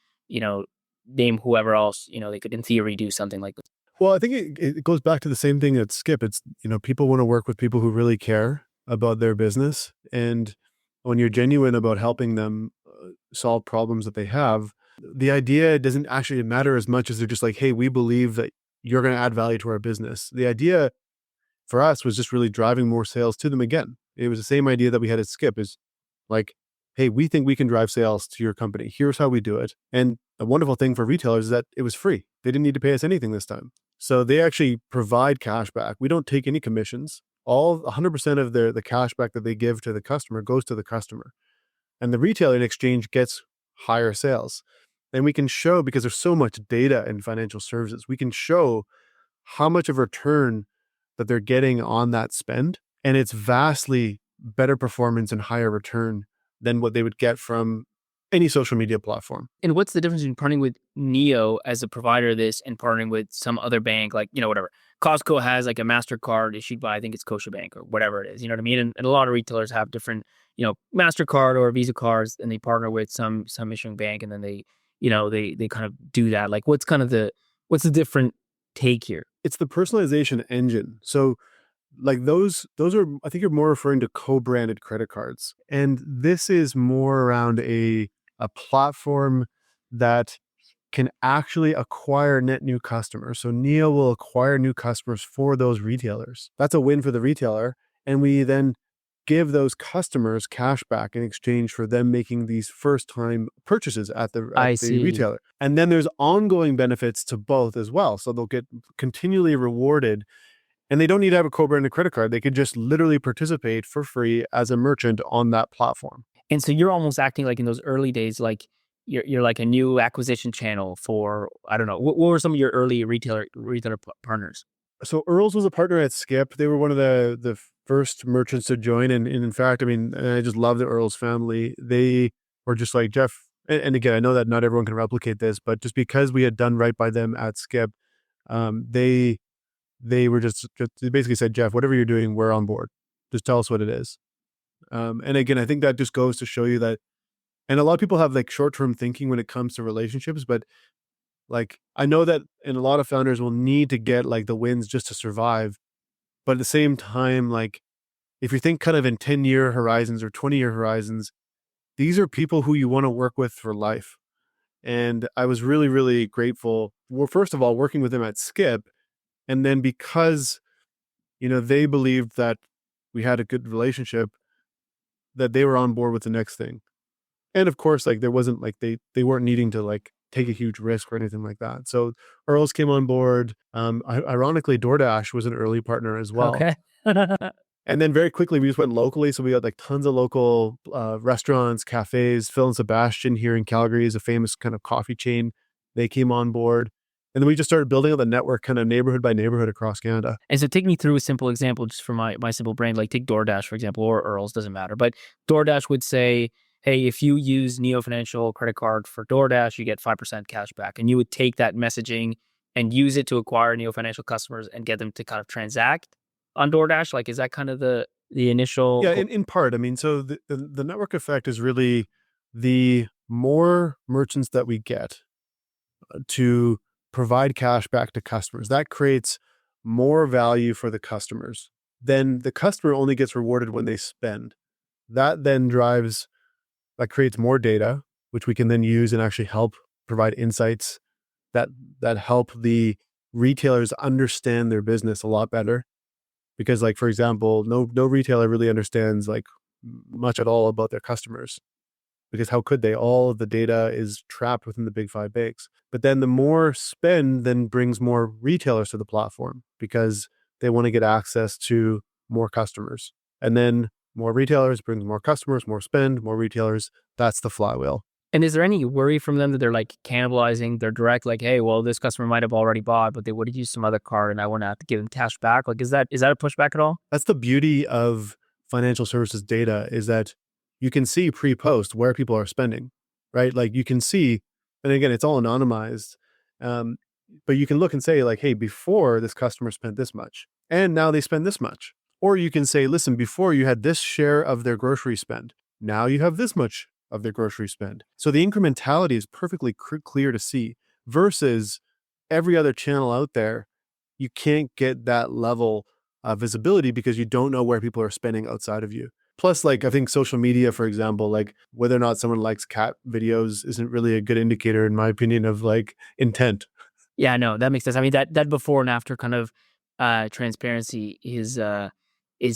name whoever else, they could in theory do something like this? Well, I think it goes back to the same thing at Skip. It's, people want to work with people who really care about their business. And when you're genuine about helping them solve problems that they have, the idea doesn't actually matter as much as they're just like, hey, we believe that you're going to add value to our business. The idea for us was just really driving more sales to them again. It was the same idea that we had at Skip, is like, hey, we think we can drive sales to your company. Here's how we do it. And the wonderful thing for retailers is that it was free. They didn't need to pay us anything this time. So they actually provide cash back. We don't take any commissions. All 100% of the cash back that they give to the customer goes to the customer. And the retailer in exchange gets higher sales. And we can show, because there's so much data in financial services, we can show how much of a return that they're getting on that spend. And it's vastly better performance and higher return than what they would get from any social media platform. And what's the difference between partnering with Neo as a provider of this and partnering with some other bank, like, whatever. Costco has like a MasterCard issued by, I think it's Scotiabank or whatever it is, you know what I mean? And a lot of retailers have different, MasterCard or Visa cards, and they partner with some issuing bank, and then they kind of do that. Like, what's the different take here? It's the personalization engine. So like those are, I think you're more referring to co-branded credit cards. And this is more around a platform that can actually acquire net new customers. So Neo will acquire new customers for those retailers. That's a win for the retailer. And we then give those customers cash back in exchange for them making these first time purchases at the retailer. And then there's ongoing benefits to both as well. So they'll get continually rewarded. And they don't need to have a co-branded credit card. They could just literally participate for free as a merchant on that platform. And so you're almost acting like in those early days, like you're like a new acquisition channel for, I don't know, what were some of your early retailer partners? So Earls was a partner at Skip. They were one of the first merchants to join. And in fact, I mean, I just love the Earls family. They were just like, Jeff, and again, I know that not everyone can replicate this, but just because we had done right by them at Skip, they were just they basically said, Jeff, whatever you're doing, we're on board. Just tell us what it is. And again, I think that just goes to show you that, and a lot of people have like short-term thinking when it comes to relationships, but like, I know that, and a lot of founders will need to get like the wins just to survive. But at the same time, like if you think kind of in 10-year horizons or 20-year horizons, these are people who you want to work with for life. And I was really, really grateful. Well, first of all, working with them at Skip. And then because, they believed that we had a good relationship, that they were on board with the next thing. And of course, like there wasn't like, they weren't needing to like take a huge risk or anything like that. So Earls came on board. Ironically, DoorDash was an early partner as well. Okay. And then very quickly, we just went locally. So we got like tons of local restaurants, cafes. Phil and Sebastian here in Calgary is a famous kind of coffee chain. They came on board. And then we just started building up the network kind of neighborhood by neighborhood across Canada. And so take me through a simple example just for my simple brain. Like take DoorDash, for example, or Earl's, doesn't matter. But DoorDash would say, hey, if you use Neo Financial credit card for DoorDash, you get 5% cash back. And you would take that messaging and use it to acquire Neo Financial customers and get them to kind of transact on DoorDash. Like, is that kind of the initial? Yeah, in part. I mean, so the network effect is really the more merchants that we get to provide cash back to customers, that creates more value for the customers. Then the customer only gets rewarded when they spend. That then creates more data, which we can then use and actually help provide insights that help the retailers understand their business a lot better. Because, like, for example, no retailer really understands like much at all about their customers, because how could they? All of the data is trapped within the big five banks. But then the more spend then brings more retailers to the platform because they want to get access to more customers. And then more retailers brings more customers, more spend, more retailers. That's the flywheel. And is there any worry from them that they're like cannibalizing their direct, like, hey, well, this customer might have already bought, but they would have used some other card and I want to have to give them cash back? Like, is that a pushback at all? That's the beauty of financial services data, is that you can see pre-post where people are spending, right? Like you can see, and again, it's all anonymized, but you can look and say like, hey, before this customer spent this much and now they spend this much. Or you can say, listen, before you had this share of their grocery spend, now you have this much of their grocery spend. So the incrementality is perfectly clear to see, versus every other channel out there. You can't get that level of visibility because you don't know where people are spending outside of you. Plus, like, I think social media, for example, like whether or not someone likes cat videos isn't really a good indicator, in my opinion, of like intent. Yeah, no, that makes sense. I mean, that before and after kind of transparency is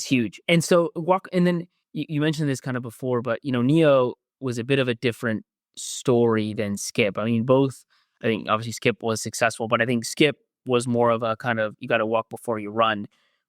huge. And so and then you mentioned this kind of before, but Neo was a bit of a different story than Skip. I mean, both, I think obviously Skip was successful, but I think Skip was more of a kind of, you got to walk before you run.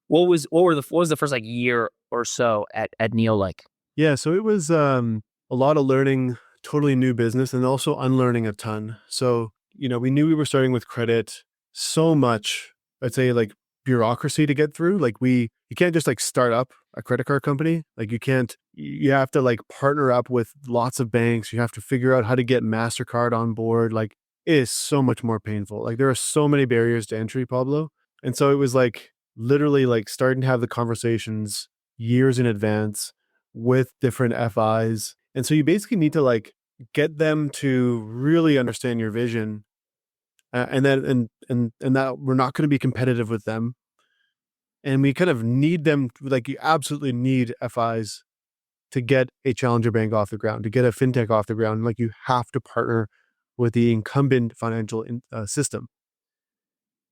What was the first like year or so at Neo like? Yeah, so it was a lot of learning, totally new business, and also unlearning a ton. So, we knew we were starting with credit, so much, I'd say, like bureaucracy to get through. Like you can't just like start up a credit card company. Like you have to like partner up with lots of banks. You have to figure out how to get MasterCard on board. Like it is so much more painful. Like there are so many barriers to entry, Pablo. And so it was like literally like starting to have the conversations years in advance with different FIs. And so you basically need to like get them to really understand your vision, and that we're not going to be competitive with them. And we kind of need them, like you absolutely need FIs to get a challenger bank off the ground, to get a fintech off the ground. Like you have to partner with the incumbent financial system,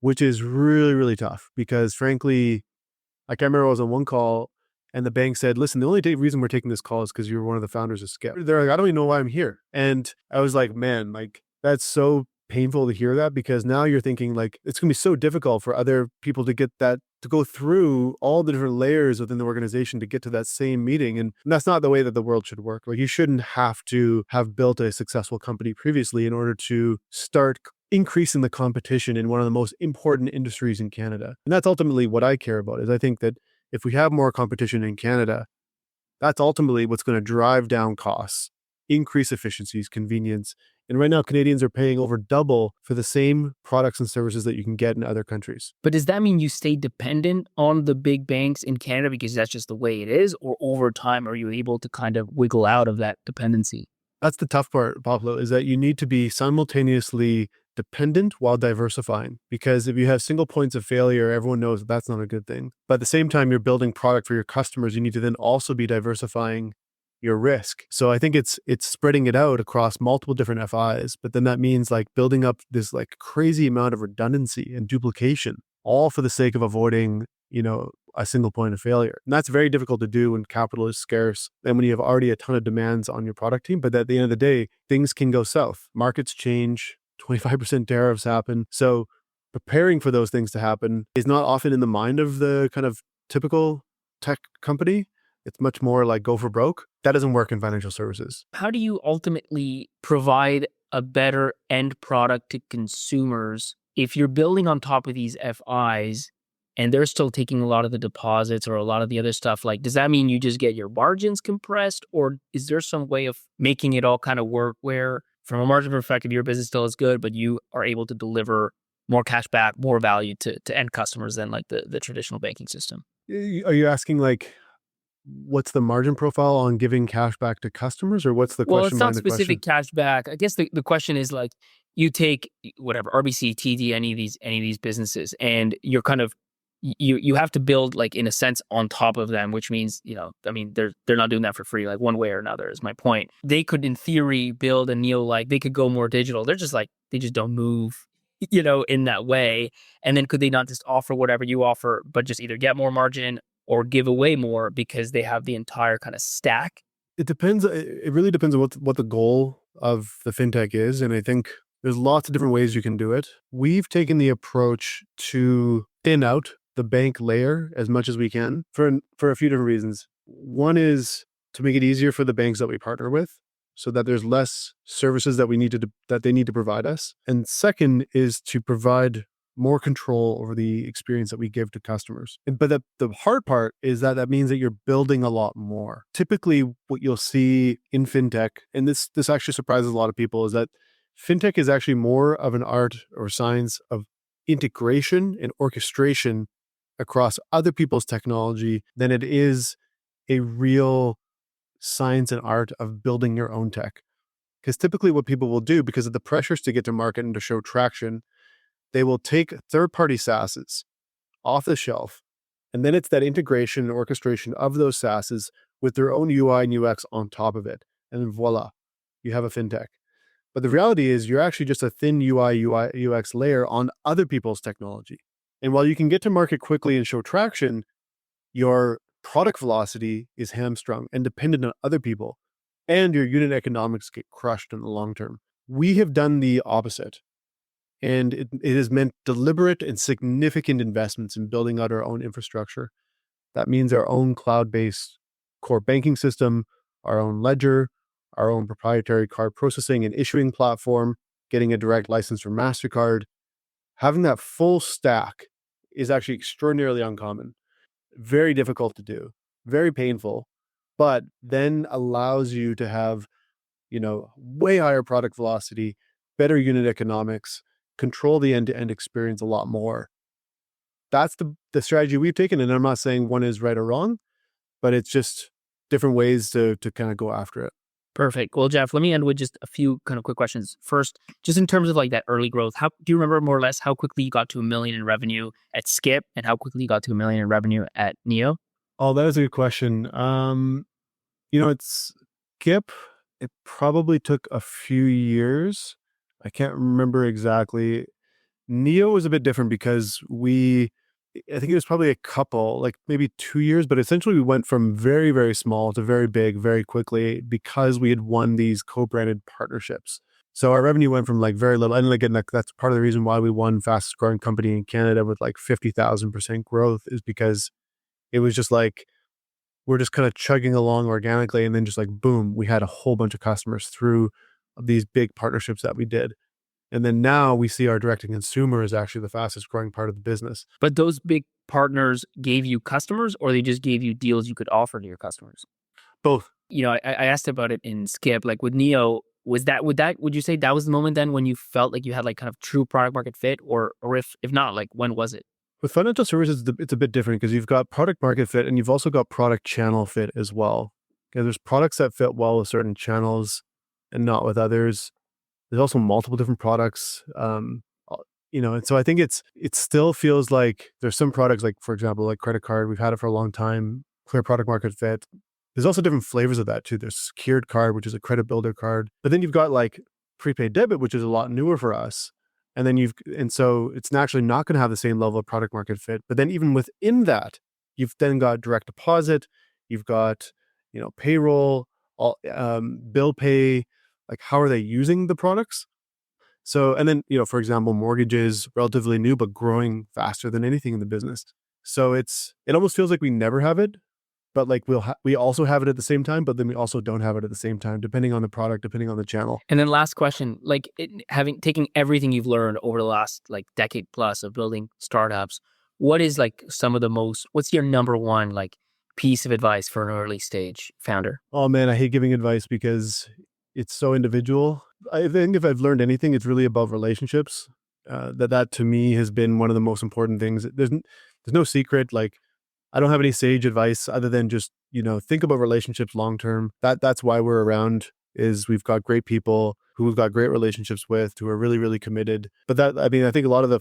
which is really, really tough because frankly, like I remember I was on one call and the bank said, listen, the only reason we're taking this call is because you're one of the founders of Skip. They're like, I don't even know why I'm here. And I was like, man, like that's so painful to hear that, because now you're thinking like it's going to be so difficult for other people to get that, to go through all the different layers within the organization to get to that same meeting. And that's not the way that the world should work. Like you shouldn't have to have built a successful company previously in order to start increasing the competition in one of the most important industries in Canada. And that's ultimately what I care about, is I think that if we have more competition in Canada, that's ultimately what's going to drive down costs, increase efficiencies, convenience. And right now, Canadians are paying over double for the same products and services that you can get in other countries. But does that mean you stay dependent on the big banks in Canada because that's just the way it is? Or over time, are you able to kind of wiggle out of that dependency? That's the tough part, Pablo, is that you need to be simultaneously dependent while diversifying. Because if you have single points of failure, everyone knows that that's not a good thing. But at the same time, you're building product for your customers. You need to then also be diversifying your risk. So I think it's spreading it out across multiple different FIs, but then that means like building up this like crazy amount of redundancy and duplication, all for the sake of avoiding, a single point of failure. And that's very difficult to do when capital is scarce and when you have already a ton of demands on your product team. But at the end of the day, things can go south. Markets change, 25% tariffs happen. So preparing for those things to happen is not often in the mind of the kind of typical tech company. It's much more like go for broke. That doesn't work in financial services. How do you ultimately provide a better end product to consumers if you're building on top of these FIs and they're still taking a lot of the deposits or a lot of the other stuff? Like, does that mean you just get your margins compressed, or is there some way of making it all kind of work where from a margin perspective, your business still is good, but you are able to deliver more cash back, more value to end customers than like the traditional banking system? Are you asking like, what's the margin profile on giving cash back to customers, or what's the Well, question it's not behind the question? specific cash back. I guess the question is like you take whatever RBC, TD, any of these businesses, and you're kind of you have to build like in a sense on top of them, which means I mean they're not doing that for free, like one way or another is my point. They could in theory build a Neo, like they could go more digital. They're just like they just don't move, in that way. And then could they not just offer whatever you offer, but just either get more margin or give away more because they have the entire kind of stack? It depends. It really depends on what the goal of the fintech is. And I think there's lots of different ways you can do it. We've taken the approach to thin out the bank layer as much as we can for a few different reasons. One is to make it easier for the banks that we partner with, so that there's less services that they need to provide us. And second is to provide more control over the experience that we give to customers. But the hard part is that means that you're building a lot more. Typically, what you'll see in fintech, and this actually surprises a lot of people, is that fintech is actually more of an art or science of integration and orchestration across other people's technology than it is a real science and art of building your own tech. Because typically what people will do, because of the pressures to get to market and to show traction, they will take third-party SaaSes off the shelf, and then it's that integration and orchestration of those SaaSes with their own UI and UX on top of it. And then voila, you have a fintech. But the reality is you're actually just a thin UI, UX layer on other people's technology. And while you can get to market quickly and show traction, your product velocity is hamstrung and dependent on other people, and your unit economics get crushed in the long term. We have done the opposite. And it has meant deliberate and significant investments in building out our own infrastructure. That means our own cloud-based core banking system, our own ledger, our own proprietary card processing and issuing platform, getting a direct license from MasterCard. Having that full stack is actually extraordinarily uncommon, very difficult to do, very painful, but then allows you to have, way higher product velocity, better unit economics, control the end-to-end experience a lot more. That's the strategy we've taken. And I'm not saying one is right or wrong, but it's just different ways to kind of go after it. Perfect. Well, Jeff, let me end with just a few kind of quick questions. First, just in terms of like that early growth, how do you remember more or less how quickly you got to $1 million in revenue at Skip and how quickly you got to $1 million in revenue at Neo? Oh, that is a good question. It's Skip. It probably took a few years. I can't remember exactly. Neo was a bit different because I think it was probably a couple, like maybe 2 years, but essentially we went from very, very small to very big very quickly because we had won these co-branded partnerships. So our revenue went from like very little, and again, that's part of the reason why we won fastest growing company in Canada with like 50,000% growth, is because it was just like, we're just kind of chugging along organically, and then just like, boom, we had a whole bunch of customers through these big partnerships that we did. And then now we see our direct to consumer is actually the fastest growing part of the business. But those big partners gave you customers, or they just gave you deals you could offer to your customers? Both. I asked about it in Skip, like with Neo, would you say that was the moment then when you felt like you had like kind of true product market fit, or if not, like when was it? With financial services, it's a bit different because you've got product market fit and you've also got product channel fit as well. Okay, there's products that fit well with certain channels and not with others. There's also multiple different products, and so I think it still feels like there's some products, like for example, like credit card, we've had it for a long time, clear product market fit. There's also different flavors of that too. There's secured card, which is a credit builder card, but then you've got like prepaid debit, which is a lot newer for us. And so it's naturally not going to have the same level of product market fit. But then even within that, you've then got direct deposit, you've got, payroll, bill pay, like how are they using the products? So, and then, for example, mortgages, relatively new, but growing faster than anything in the business. So it almost feels like we never have it, but like we also have it at the same time, but then we also don't have it at the same time, depending on the product, depending on the channel. And then last question, like taking everything you've learned over the last like decade plus of building startups, what is like what's your number one like piece of advice for an early stage founder? Oh man, I hate giving advice because it's so individual. I think if I've learned anything, it's really about relationships. That to me has been one of the most important things. There's no secret. Like, I don't have any sage advice other than just, think about relationships long term. That's why we're around, is we've got great people who we've got great relationships with, who are really, really committed. But I think a lot of the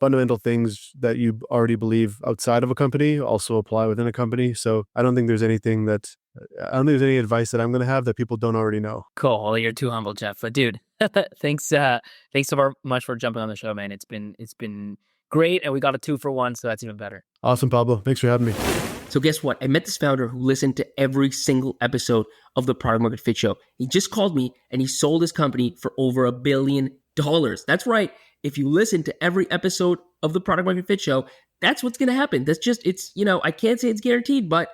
fundamental things that you already believe outside of a company also apply within a company. So I don't think there's any advice that I'm going to have that people don't already know. Cool. Well, you're too humble, Jeff. But dude, thanks so much for jumping on the show, man. It's been great, and we got a 2-for-1, so that's even better. Awesome, Pablo. Thanks for having me. So guess what? I met this founder who listened to every single episode of the Product Market Fit Show. He just called me and he sold his company for over $1 billion. That's right. If you listen to every episode of the Product Market Fit Show, that's what's going to happen. I can't say it's guaranteed, but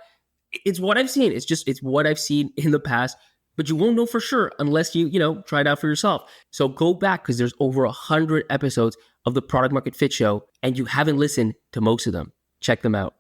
it's what I've seen. It's what I've seen in the past, but you won't know for sure unless you try it out for yourself. So go back, because there's over 100 episodes of the Product Market Fit Show and you haven't listened to most of them. Check them out.